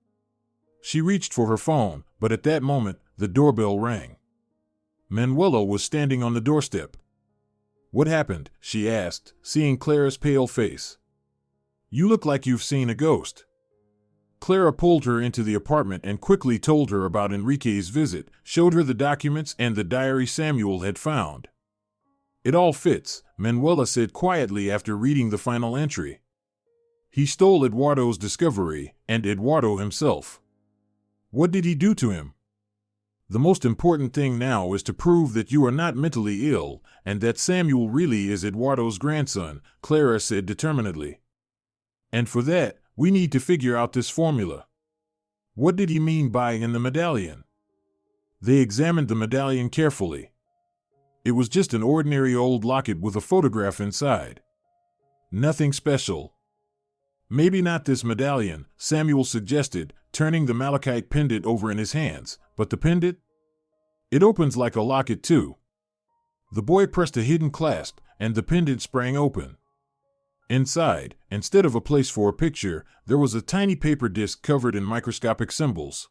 Speaker 2: She reached for her phone, but at that moment, the doorbell rang. Manuela was standing on the doorstep. "What happened?" she asked, seeing Clara's pale face. "You look like you've seen a ghost." Clara pulled her into the apartment and quickly told her about Enrique's visit, showed her the documents and the diary Samuel had found. "It all fits," Manuela said quietly after reading the final entry. "He stole Eduardo's discovery, and Eduardo himself. What did he do to him? The most important thing now is to prove that you are not mentally ill, and that Samuel really is Eduardo's grandson," Clara said determinedly. "And for that, we need to figure out this formula. What did he mean by in the medallion?" They examined the medallion carefully. It was just an ordinary old locket with a photograph inside. Nothing special. "Maybe not this medallion," Samuel suggested, turning the malachite pendant over in his hands, "but the pendant? It opens like a locket too." The boy pressed a hidden clasp, and the pendant sprang open. Inside, instead of a place for a picture, there was a tiny paper disc covered in microscopic symbols.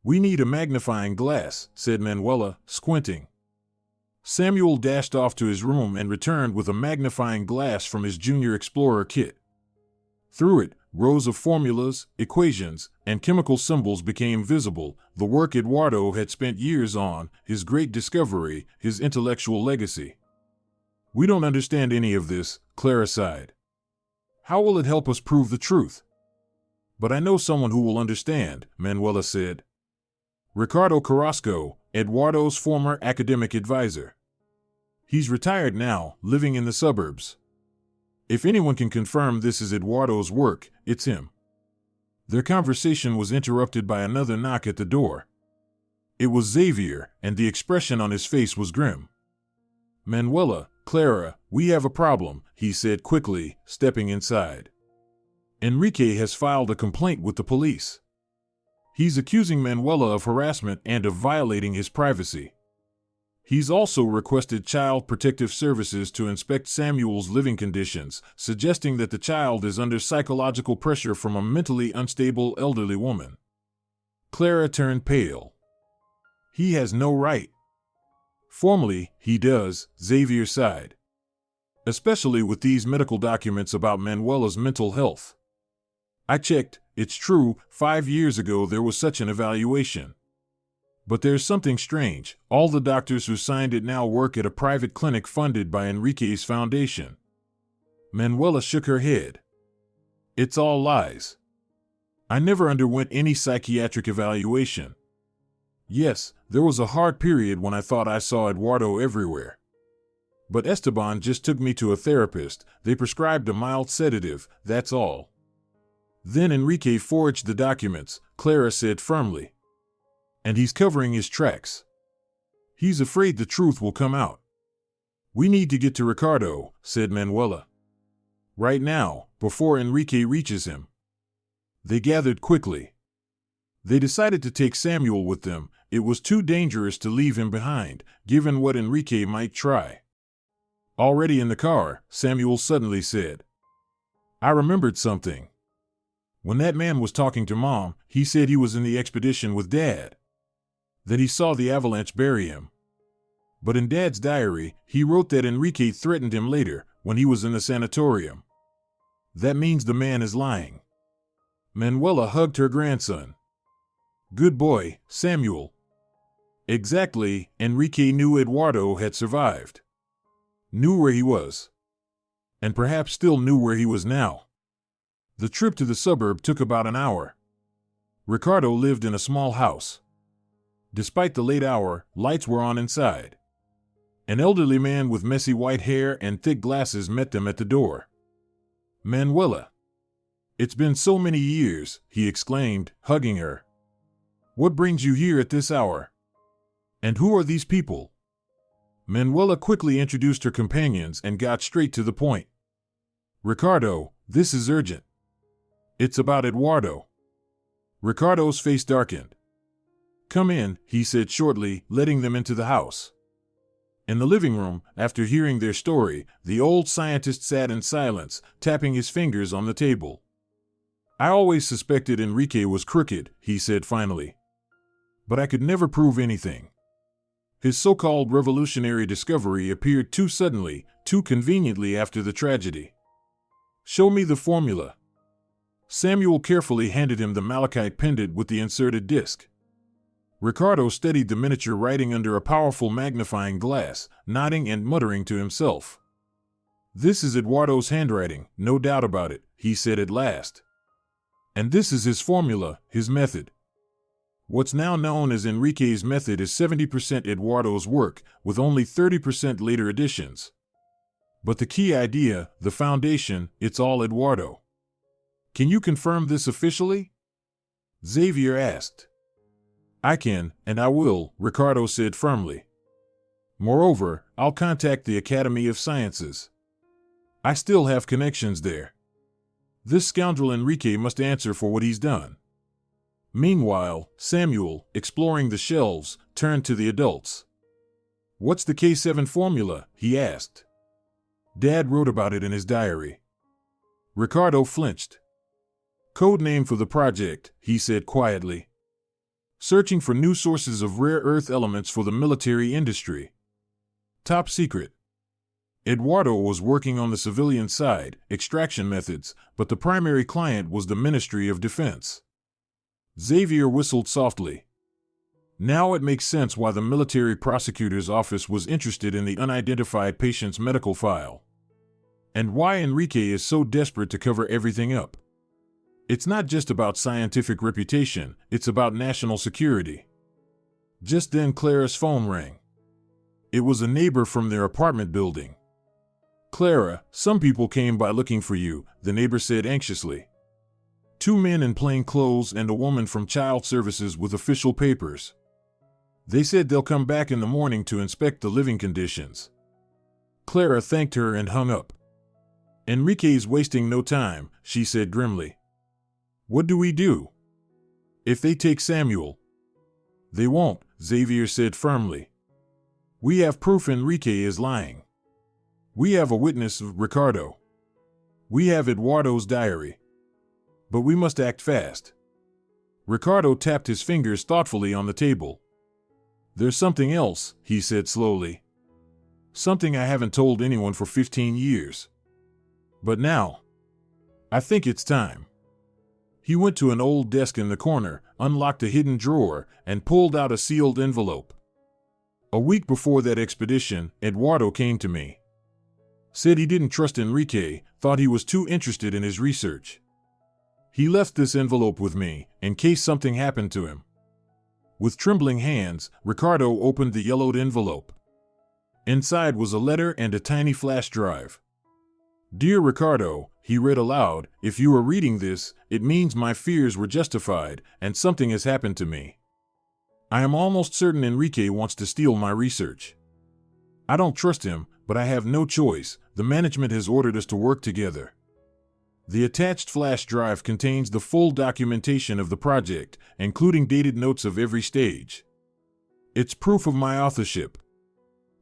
Speaker 2: "We need a magnifying glass," said Manuela, squinting. Samuel dashed off to his room and returned with a magnifying glass from his Junior Explorer kit. Through it, rows of formulas, equations, and chemical symbols became visible, the work Eduardo had spent years on, his great discovery, his intellectual legacy. "We don't understand any of this," Clara sighed. "How will it help us prove the truth?" "But I know someone who will understand," Manuela said. "Ricardo Carrasco, Eduardo's former academic advisor. He's retired now, living in the suburbs. If anyone can confirm this is Eduardo's work, it's him." Their conversation was interrupted by another knock at the door. It was Xavier, and the expression on his face was grim. "Manuela, Clara, we have a problem," he said quickly, stepping inside. "Enrique has filed a complaint with the police. He's accusing Manuela of harassment and of violating his privacy. He's also requested Child Protective Services to inspect Samuel's living conditions, suggesting that the child is under psychological pressure from a mentally unstable elderly woman." Clara turned pale. "He has no right." "Formally, he does," Xavier sighed. "Especially with these medical documents about Manuela's mental health. I checked, it's true, 5 years ago there was such an evaluation. But there's something strange, all the doctors who signed it now work at a private clinic funded by Enrique's foundation." Manuela shook her head. "It's all lies. I never underwent any psychiatric evaluation. Yes, there was a hard period when I thought I saw Eduardo everywhere. But Esteban just took me to a therapist, they prescribed a mild sedative, that's all. Then Enrique forged the documents, Clara said firmly. And he's covering his tracks. He's afraid the truth will come out. We need to get to Ricardo, said Manuela. Right now, before Enrique reaches him. They gathered quickly. They decided to take Samuel with them. It was too dangerous to leave him behind, given what Enrique might try. Already in the car, Samuel suddenly said, I remembered something. When that man was talking to Mom, he said he was in the expedition with Dad. That he saw the avalanche bury him. But in Dad's diary, he wrote that Enrique threatened him later, when he was in the sanatorium. That means the man is lying. Manuela hugged her grandson. Good boy, Samuel. Exactly, Enrique knew Eduardo had survived. Knew where he was. And perhaps still knew where he was now. The trip to the suburb took about an hour. Ricardo lived in a small house. Despite the late hour, lights were on inside. An elderly man with messy white hair and thick glasses met them at the door. Manuela. It's been so many years, he exclaimed, hugging her. What brings you here at this hour? And who are these people? Manuela quickly introduced her companions and got straight to the point. Ricardo, this is urgent. It's about Eduardo. Ricardo's face darkened. Come in, he said shortly, letting them into the house. In the living room, after hearing their story, the old scientist sat in silence, tapping his fingers on the table. I always suspected Enrique was crooked, he said finally. But I could never prove anything. His so-called revolutionary discovery appeared too suddenly, too conveniently after the tragedy. Show me the formula. Samuel carefully handed him the malachite pendant with the inserted disc. Ricardo studied the miniature writing under a powerful magnifying glass, nodding and muttering to himself. This is Eduardo's handwriting, no doubt about it, he said at last. And this is his formula, his method. What's now known as Enrique's method is 70% Eduardo's work, with only 30% later additions. But the key idea, the foundation, it's all Eduardo. Can you confirm this officially? Xavier asked. I can, and I will, Ricardo said firmly. Moreover, I'll contact the Academy of Sciences. I still have connections there. This scoundrel Enrique must answer for what he's done. Meanwhile, Samuel, exploring the shelves, turned to the adults. What's the K7 formula? He asked. Dad wrote about it in his diary. Ricardo flinched. Code name for the project, he said quietly. Searching for new sources of rare earth elements for the military industry. Top secret. Eduardo was working on the civilian side, extraction methods, but the primary client was the Ministry of Defense. Xavier whistled softly. Now it makes sense why the military prosecutor's office was interested in the unidentified patient's medical file. And why Enrique is so desperate to cover everything up. It's not just about scientific reputation, it's about national security. Just then Clara's phone rang. It was a neighbor from their apartment building. Clara, some people came by looking for you, the neighbor said anxiously. 2 men in plain clothes and a woman from child services with official papers. They said they'll come back in the morning to inspect the living conditions. Clara thanked her and hung up. Enrique's wasting no time, she said grimly. What do we do? If they take Samuel? They won't, Xavier said firmly. We have proof Enrique is lying. We have a witness, Ricardo. We have Eduardo's diary. But we must act fast. Ricardo tapped his fingers thoughtfully on the table. There's something else, he said slowly. Something I haven't told anyone for 15 years. But now, I think it's time. He went to an old desk in the corner, unlocked a hidden drawer, and pulled out a sealed envelope. A week before that expedition, Eduardo came to me. Said he didn't trust Enrique, thought he was too interested in his research. He left this envelope with me, in case something happened to him. With trembling hands, Ricardo opened the yellowed envelope. Inside was a letter and a tiny flash drive. Dear Ricardo, he read aloud, if you are reading this, it means my fears were justified and something has happened to me. I am almost certain Enrique wants to steal my research. I don't trust him, but I have no choice. The management has ordered us to work together. The attached flash drive contains the full documentation of the project, including dated notes of every stage. It's proof of my authorship.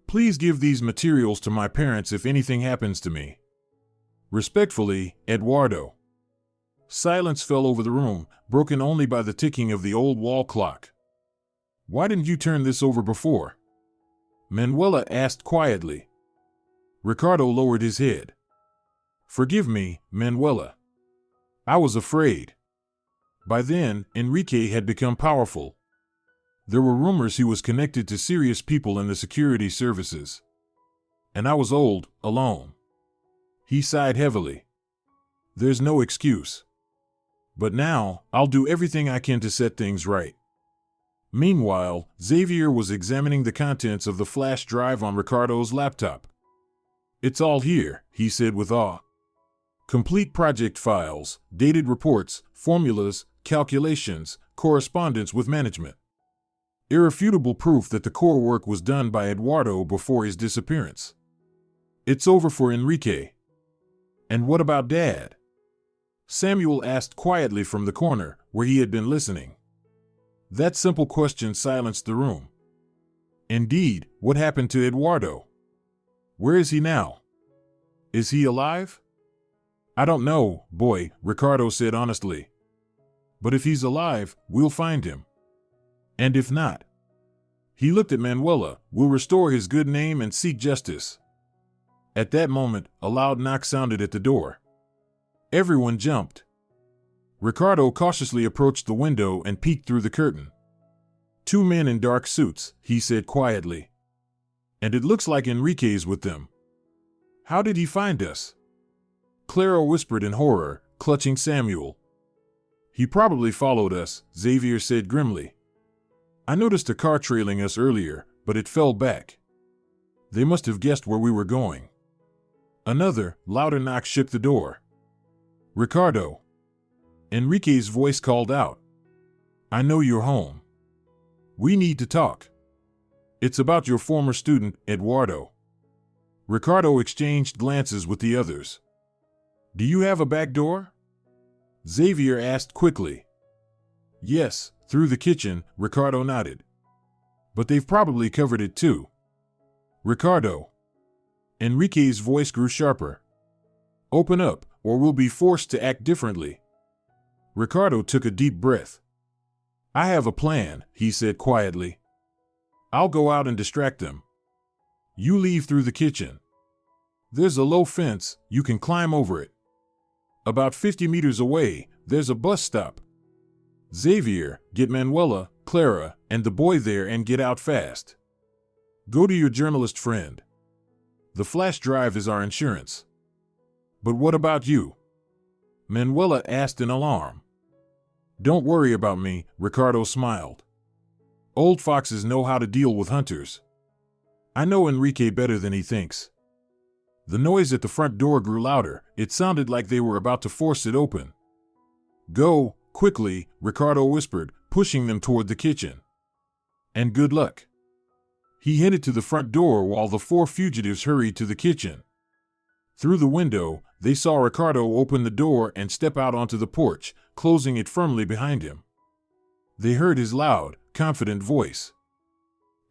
Speaker 2: Please give these materials to my parents if anything happens to me. Respectfully, Eduardo. Silence fell over the room, broken only by the ticking of the old wall clock. Why didn't you turn this over before? Manuela asked quietly. Ricardo lowered his head. Forgive me, Manuela. I was afraid. By then, Enrique had become powerful. There were rumors he was connected to serious people in the security services. And I was old, alone. He sighed heavily. There's no excuse. But now, I'll do everything I can to set things right. Meanwhile, Xavier was examining the contents of the flash drive on Ricardo's laptop. It's all here, he said with awe. Complete project files, dated reports, formulas, calculations, correspondence with management. Irrefutable proof that the core work was done by Eduardo before his disappearance. It's over for Enrique. And what about Dad? Samuel asked quietly from the corner, where he had been listening. That simple question silenced the room. Indeed, what happened to Eduardo? Where is he now? Is he alive? I don't know, boy, Ricardo said honestly. But if he's alive, we'll find him. And if not? He looked at Manuela, we'll restore his good name and seek justice. At that moment, a loud knock sounded at the door. Everyone jumped. Ricardo cautiously approached the window and peeked through the curtain. 2 men in dark suits, he said quietly. And it looks like Enrique's with them. How did he find us? Clara whispered in horror, clutching Samuel. He probably followed us, Xavier said grimly. I noticed a car trailing us earlier, but it fell back. They must have guessed where we were going. Another, louder knock shook the door. Ricardo. Enrique's voice called out. I know you're home. We need to talk. It's about your former student, Eduardo. Ricardo exchanged glances with the others. Do you have a back door? Xavier asked quickly. Yes, through the kitchen, Ricardo nodded. But they've probably covered it too. Ricardo. Enrique's voice grew sharper. Open up, or we'll be forced to act differently. Ricardo took a deep breath. I have a plan, he said quietly. I'll go out and distract them. You leave through the kitchen. There's a low fence, you can climb over it. About 50 meters away, there's a bus stop. Xavier, get Manuela, Clara, and the boy there and get out fast. Go to your journalist friend. The flash drive is our insurance. But what about you? Manuela asked in alarm. Don't worry about me, Ricardo smiled. Old foxes know how to deal with hunters. I know Enrique better than he thinks. The noise at the front door grew louder. It sounded like they were about to force it open. Go, quickly, Ricardo whispered, pushing them toward the kitchen. And good luck. He headed to the front door while the 4 fugitives hurried to the kitchen. Through the window, they saw Ricardo open the door and step out onto the porch, closing it firmly behind him. They heard his loud, confident voice.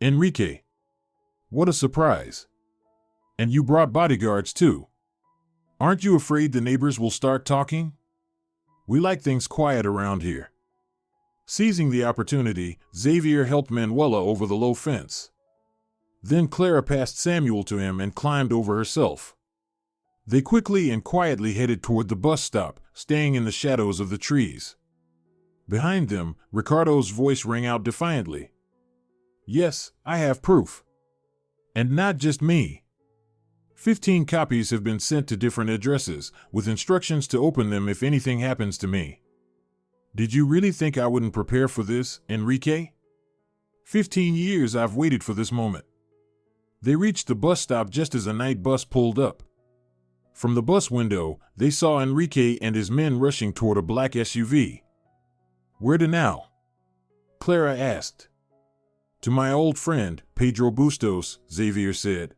Speaker 2: Enrique. What a surprise. And you brought bodyguards too. Aren't you afraid the neighbors will start talking? We like things quiet around here. Seizing the opportunity, Xavier helped Manuela over the low fence. Then Clara passed Samuel to him and climbed over herself. They quickly and quietly headed toward the bus stop, staying in the shadows of the trees. Behind them, Ricardo's voice rang out defiantly. Yes, I have proof. And not just me. 15 copies have been sent to different addresses, with instructions to open them if anything happens to me. Did you really think I wouldn't prepare for this, Enrique? 15 years I've waited for this moment. They reached the bus stop just as a night bus pulled up. From the bus window, they saw Enrique and his men rushing toward a black SUV. "Where to now?" Clara asked. "To my old friend, Pedro Bustos," Xavier said.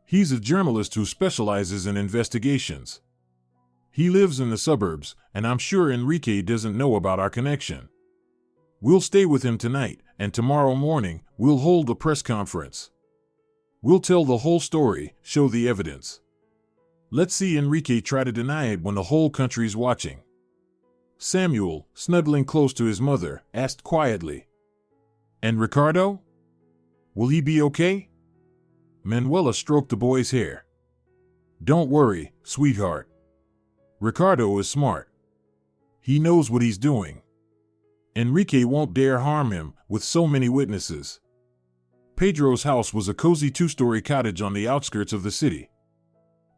Speaker 2: "He's a journalist who specializes in investigations. He lives in the suburbs, and I'm sure Enrique doesn't know about our connection. We'll stay with him tonight, and tomorrow morning, we'll hold a press conference. We'll tell the whole story, show the evidence. Let's see Enrique try to deny it when the whole country's watching." Samuel, snuggling close to his mother, asked quietly, "And Ricardo? Will he be okay?" Manuela stroked the boy's hair. "Don't worry, sweetheart. Ricardo is smart. He knows what he's doing. Enrique won't dare harm him with so many witnesses." Pedro's house was a cozy two-story cottage on the outskirts of the city.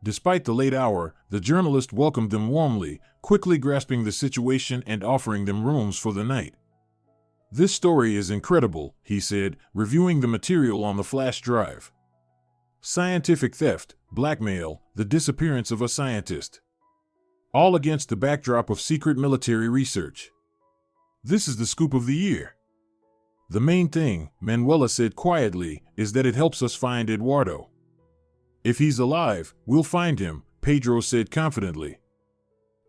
Speaker 2: Despite the late hour, the journalist welcomed them warmly, quickly grasping the situation and offering them rooms for the night. "This story is incredible," he said, reviewing the material on the flash drive. "Scientific theft, blackmail, the disappearance of a scientist. All against the backdrop of secret military research. This is the scoop of the year. The main thing," Manuela said quietly, "is that it helps us find Eduardo. If he's alive, we'll find him," Pedro said confidently.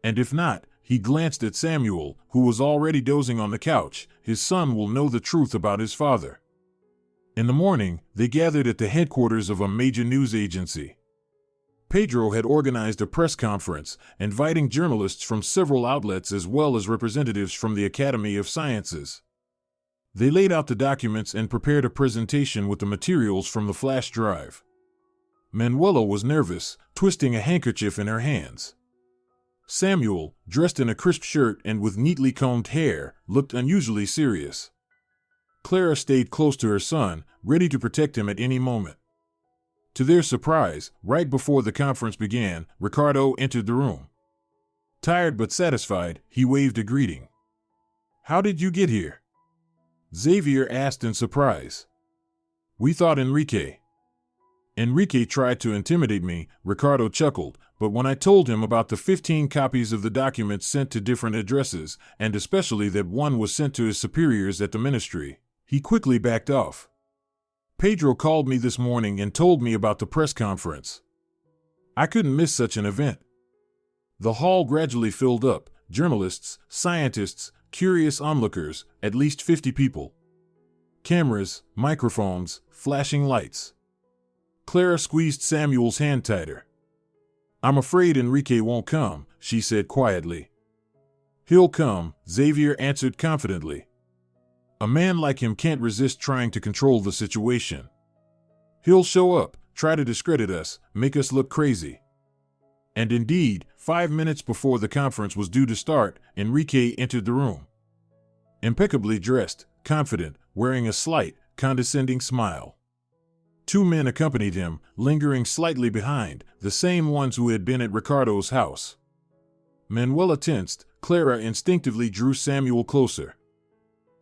Speaker 2: "And if not," he glanced at Samuel, who was already dozing on the couch, "his son will know the truth about his father." In the morning, they gathered at the headquarters of a major news agency. Pedro had organized a press conference, inviting journalists from several outlets as well as representatives from the Academy of Sciences. They laid out the documents and prepared a presentation with the materials from the flash drive. Manuela was nervous, twisting a handkerchief in her hands. Samuel, dressed in a crisp shirt and with neatly combed hair, looked unusually serious. Clara stayed close to her son, ready to protect him at any moment. To their surprise, right before the conference began, Ricardo entered the room. Tired but satisfied, he waved a greeting. "How did you get here?" Xavier asked in surprise. "We thought Enrique tried to intimidate me," Ricardo chuckled, "but when I told him about the 15 copies of the documents sent to different addresses, and especially that one was sent to his superiors at the ministry, he quickly backed off. Pedro called me this morning and told me about the press conference. I couldn't miss such an event." The hall gradually filled up, journalists, scientists, curious onlookers, at least 50 people. Cameras, microphones, flashing lights. Clara squeezed Samuel's hand tighter. "I'm afraid Enrique won't come," she said quietly. "He'll come," Xavier answered confidently. "A man like him can't resist trying to control the situation. He'll show up, try to discredit us, make us look crazy." And indeed, 5 minutes before the conference was due to start, Enrique entered the room. Impeccably dressed, confident, wearing a slight, condescending smile. 2 men accompanied him, lingering slightly behind, the same ones who had been at Ricardo's house. Manuela tensed, Clara instinctively drew Samuel closer.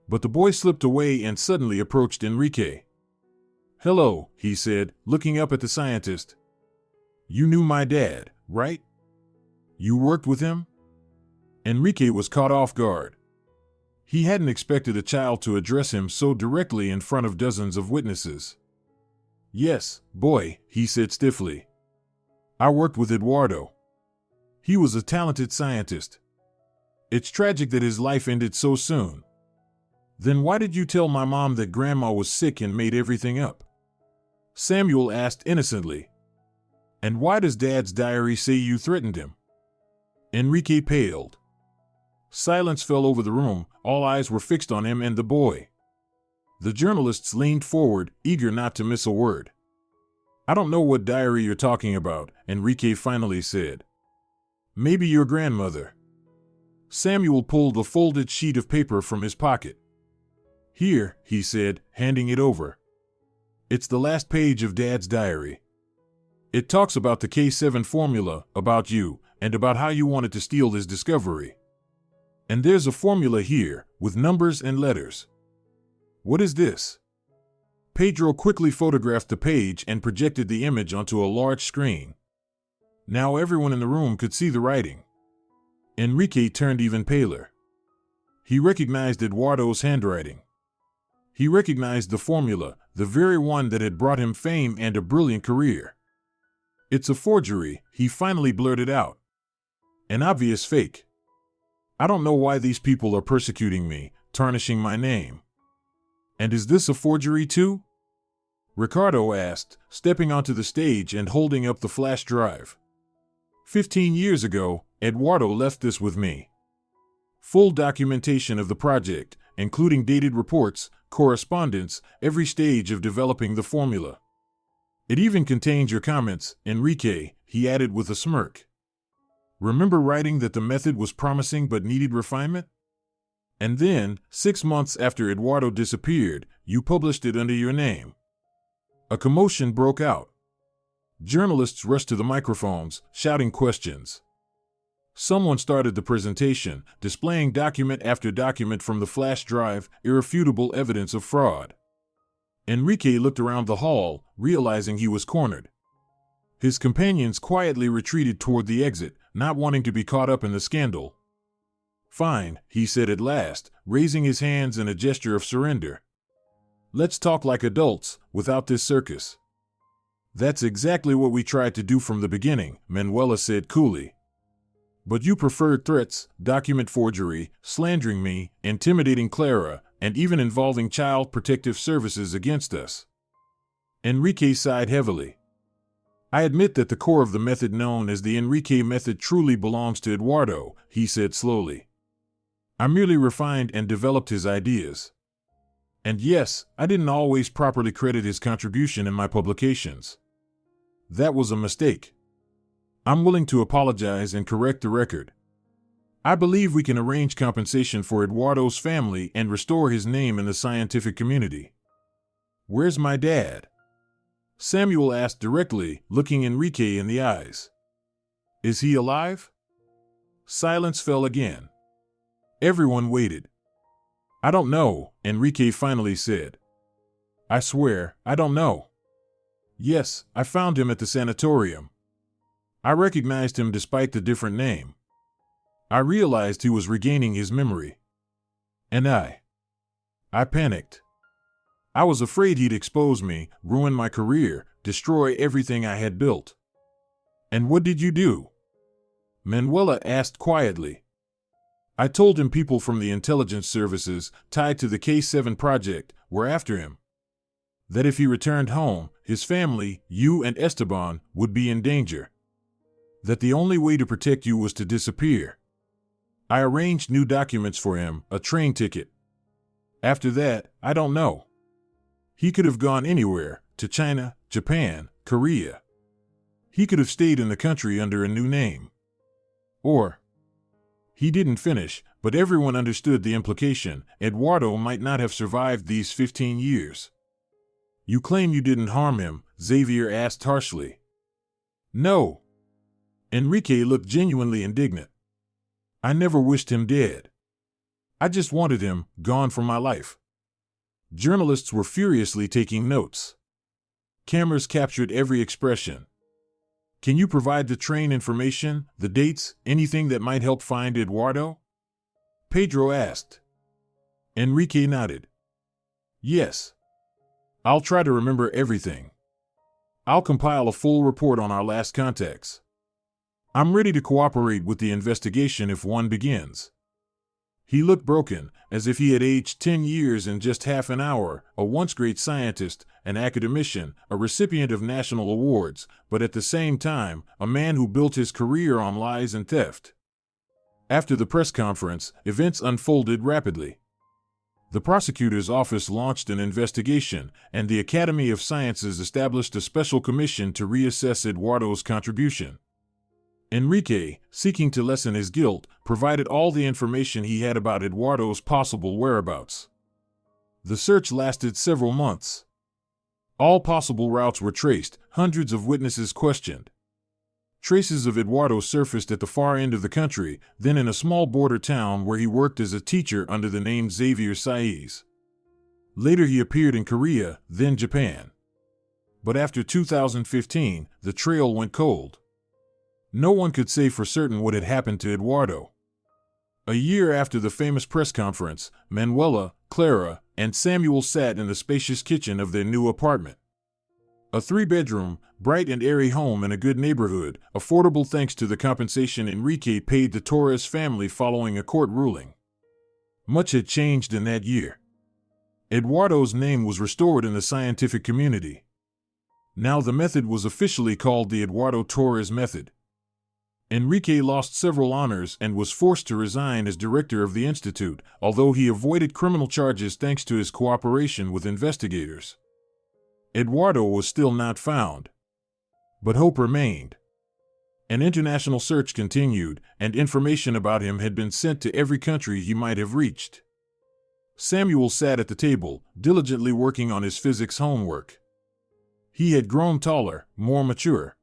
Speaker 2: But the boy slipped away and suddenly approached Enrique. "Hello," he said, looking up at the scientist. "You knew my dad, right? You worked with him?" Enrique was caught off guard. He hadn't expected a child to address him so directly in front of dozens of witnesses. "Yes, boy," he said stiffly. "I worked with Eduardo. He was a talented scientist. It's tragic that his life ended so soon." "Then why did you tell my mom that Grandma was sick and made everything up?" Samuel asked innocently. "And why does Dad's diary say you threatened him?" Enrique paled. Silence fell over the room, all eyes were fixed on him and the boy. The journalists leaned forward, eager not to miss a word. "I don't know what diary you're talking about," Enrique finally said. "Maybe your grandmother." Samuel pulled a folded sheet of paper from his pocket. "Here," he said, handing it over. "It's the last page of Dad's diary. It talks about the K7 formula, about you, and about how you wanted to steal his discovery. And there's a formula here, with numbers and letters. What is this?" Pedro quickly photographed the page and projected the image onto a large screen. Now everyone in the room could see the writing. Enrique turned even paler. He recognized Eduardo's handwriting. He recognized the formula, the very one that had brought him fame and a brilliant career. "It's a forgery," he finally blurted out. "An obvious fake. I don't know why these people are persecuting me, tarnishing my name." "And is this a forgery too?" Ricardo asked, stepping onto the stage and holding up the flash drive. 15 years ago, Eduardo left this with me. Full documentation of the project, including dated reports, correspondence, every stage of developing the formula. It even contains your comments, Enrique, he added with a smirk. Remember writing that the method was promising but needed refinement? And then, 6 months after Eduardo disappeared, you published it under your name. A commotion broke out. Journalists rushed to the microphones, shouting questions. Someone started the presentation, displaying document after document from the flash drive, irrefutable evidence of fraud. Enrique looked around the hall, realizing he was cornered. His companions quietly retreated toward the exit, not wanting to be caught up in the scandal. "Fine," he said at last, raising his hands in a gesture of surrender. "Let's talk like adults, without this circus." "That's exactly what we tried to do from the beginning," Manuela said coolly. "But you preferred threats, document forgery, slandering me, intimidating Clara, and even involving Child Protective Services against us." Enrique sighed heavily. "I admit that the core of the method known as the Enrique method truly belongs to Eduardo," he said slowly. "I merely refined and developed his ideas. And yes, I didn't always properly credit his contribution in my publications. That was a mistake. I'm willing to apologize and correct the record. I believe we can arrange compensation for Eduardo's family and restore his name in the scientific community." "Where's my dad?" Samuel asked directly, looking Enrique in the eyes. "Is he alive?" Silence fell again. Everyone waited. "I don't know," Enrique finally said. "I swear, I don't know. Yes, I found him at the sanatorium. I recognized him despite the different name. I realized he was regaining his memory. And I panicked. I was afraid he'd expose me, ruin my career, destroy everything I had built." "And what did you do?" Manuela asked quietly. "I told him people from the intelligence services, tied to the K7 project, were after him. That if he returned home, his family, you and Esteban, would be in danger. That the only way to protect you was to disappear. I arranged new documents for him, a train ticket. After that, I don't know. He could have gone anywhere, to China, Japan, Korea. He could have stayed in the country under a new name. Or..." He didn't finish, but everyone understood the implication. Eduardo might not have survived these 15 years. "You claim you didn't harm him?" Xavier asked harshly. "No." Enrique looked genuinely indignant. "I never wished him dead. I just wanted him gone from my life." Journalists were furiously taking notes. Cameras captured every expression. "Can you provide the train information, the dates, anything that might help find Eduardo?" Pedro asked. Enrique nodded. "Yes. I'll try to remember everything. I'll compile a full report on our last contacts. I'm ready to cooperate with the investigation if one begins." He looked broken, as if he had aged 10 years in just half an hour, a once great scientist, an academician, a recipient of national awards, but at the same time, a man who built his career on lies and theft. After the press conference, events unfolded rapidly. The prosecutor's office launched an investigation, and the Academy of Sciences established a special commission to reassess Eduardo's contribution. Enrique, seeking to lessen his guilt, provided all the information he had about Eduardo's possible whereabouts. The search lasted several months. All possible routes were traced, hundreds of witnesses questioned. Traces of Eduardo surfaced at the far end of the country, then in a small border town where he worked as a teacher under the name Xavier Saiz. Later he appeared in Korea, then Japan. But after 2015, the trail went cold. No one could say for certain what had happened to Eduardo. A year after the famous press conference, Manuela, Clara, and Samuel sat in the spacious kitchen of their new apartment. A 3-bedroom, bright and airy home in a good neighborhood, affordable thanks to the compensation Enrique paid the Torres family following a court ruling. Much had changed in that year. Eduardo's name was restored in the scientific community. Now the method was officially called the Eduardo Torres method. Enrique lost several honors and was forced to resign as director of the institute, although he avoided criminal charges thanks to his cooperation with investigators. Eduardo was still not found. But hope remained. An international search continued, and information about him had been sent to every country he might have reached. Samuel sat at the table, diligently working on his physics homework. He had grown taller, more mature.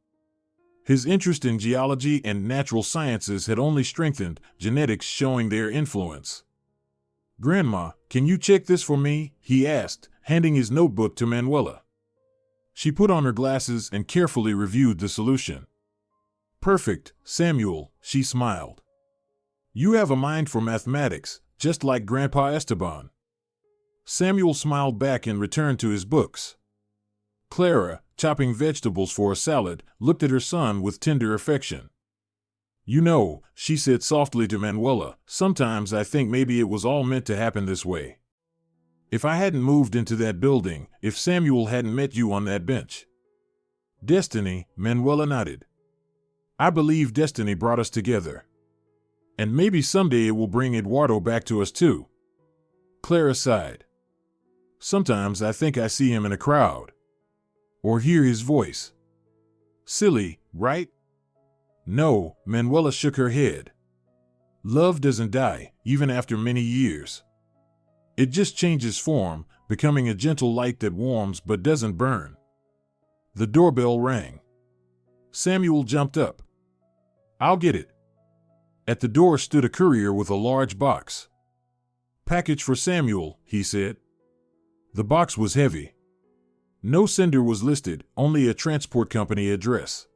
Speaker 2: His interest in geology and natural sciences had only strengthened, genetics showing their influence. "Grandma, can you check this for me?" he asked, handing his notebook to Manuela. She put on her glasses and carefully reviewed the solution. "Perfect, Samuel," she smiled. "You have a mind for mathematics, just like Grandpa Esteban." Samuel smiled back and returned to his books. Clara, chopping vegetables for a salad, looked at her son with tender affection. "You know," she said softly to Manuela, "sometimes I think maybe it was all meant to happen this way. If I hadn't moved into that building, if Samuel hadn't met you on that bench." "Destiny," Manuela nodded. "I believe destiny brought us together. And maybe someday it will bring Eduardo back to us too." Clara sighed. "Sometimes I think I see him in a crowd. Or hear his voice. Silly, right?" "No," Manuela shook her head. "Love doesn't die, even after many years. It just changes form, becoming a gentle light that warms but doesn't burn." The doorbell rang. Samuel jumped up. "I'll get it." At the door stood a courier with a large box. "Package for Samuel," he said. The box was heavy. No sender was listed, only a transport company address.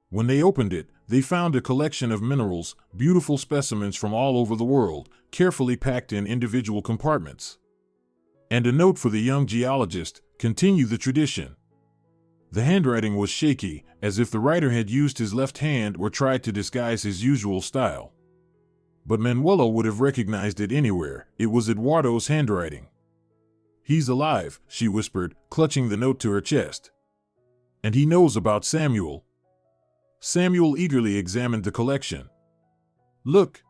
Speaker 2: When they opened it, they found a collection of minerals, beautiful specimens from all over the world, carefully packed in individual compartments. And a note for the young geologist: "Continue the tradition." The handwriting was shaky, as if the writer had used his left hand or tried to disguise his usual style. But Manuela would have recognized it anywhere. It was Eduardo's handwriting. "He's alive," she whispered, clutching the note to her chest. "And he knows about Samuel." Samuel eagerly examined the collection. "Look.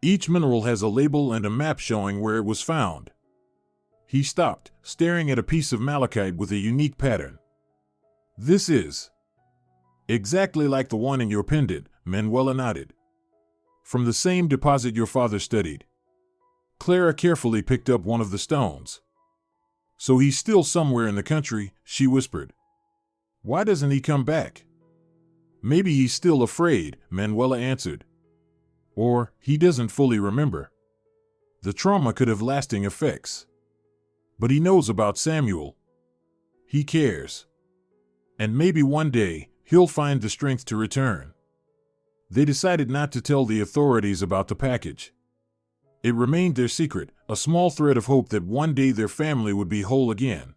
Speaker 2: Each mineral has a label and a map showing where it was found." He stopped, staring at a piece of malachite with a unique pattern. "This is exactly like the one in your pendant," Manuela nodded. "From the same deposit your father studied." Clara carefully picked up one of the stones. "So he's still somewhere in the country," she whispered. "Why doesn't he come back?" "Maybe he's still afraid," Manuela answered. "Or he doesn't fully remember. The trauma could have lasting effects. But he knows about Samuel. He cares. And maybe one day, he'll find the strength to return." They decided not to tell the authorities about the package. It remained their secret, a small thread of hope that one day their family would be whole again.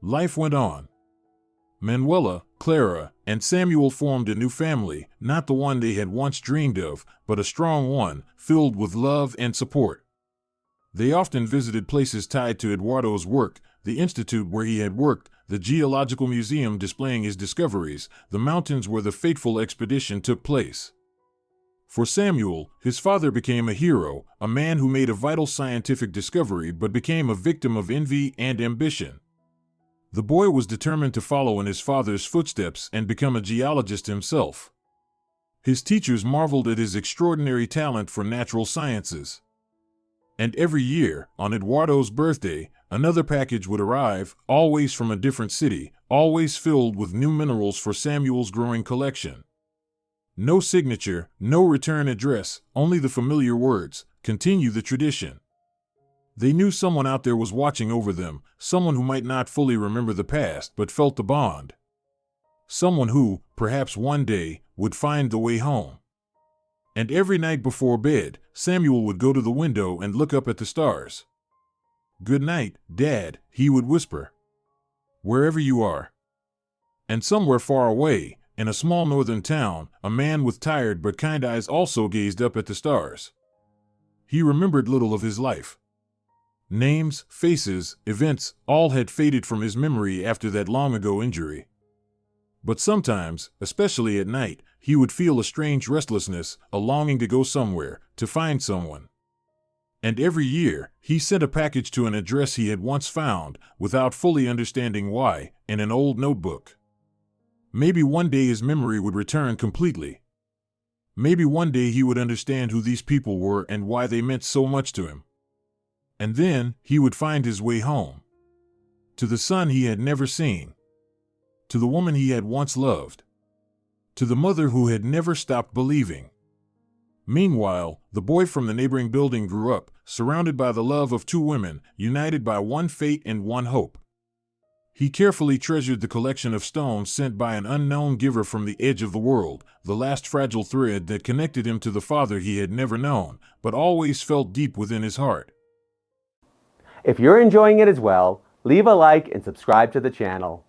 Speaker 2: Life went on. Manuela, Clara, and Samuel formed a new family, not the one they had once dreamed of, but a strong one, filled with love and support. They often visited places tied to Eduardo's work: the institute where he had worked, the geological museum displaying his discoveries, the mountains where the fateful expedition took place. For Samuel, his father became a hero, a man who made a vital scientific discovery but became a victim of envy and ambition. The boy was determined to follow in his father's footsteps and become a geologist himself. His teachers marveled at his extraordinary talent for natural sciences. And every year, on Eduardo's birthday, another package would arrive, always from a different city, always filled with new minerals for Samuel's growing collection. No signature, no return address, only the familiar words: "Continue the tradition." They knew someone out there was watching over them, someone who might not fully remember the past but felt the bond. someone who, perhaps one day, would find the way home. And every night before bed, Samuel would go to the window and look up at the stars. "Good night, Dad," he would whisper. "Wherever you are." And somewhere far away, in a small northern town, a man with tired but kind eyes also gazed up at the stars. He remembered little of his life. Names, faces, events, all had faded from his memory after that long-ago injury. But sometimes, especially at night, he would feel a strange restlessness, a longing to go somewhere, to find someone. And every year, he sent a package to an address he had once found, without fully understanding why, in an old notebook. Maybe one day his memory would return completely. Maybe one day he would understand who these people were and why they meant so much to him. And then he would find his way home. To the son he had never seen. To the woman he had once loved. To the mother who had never stopped believing. Meanwhile, the boy from the neighboring building grew up, surrounded by the love of two women, united by one fate and one hope. He carefully treasured the collection of stones sent by an unknown giver from the edge of the world, the last fragile thread that connected him to the father he had never known, but always felt deep within his heart.
Speaker 1: If you're enjoying it as well, leave a like and subscribe to the channel.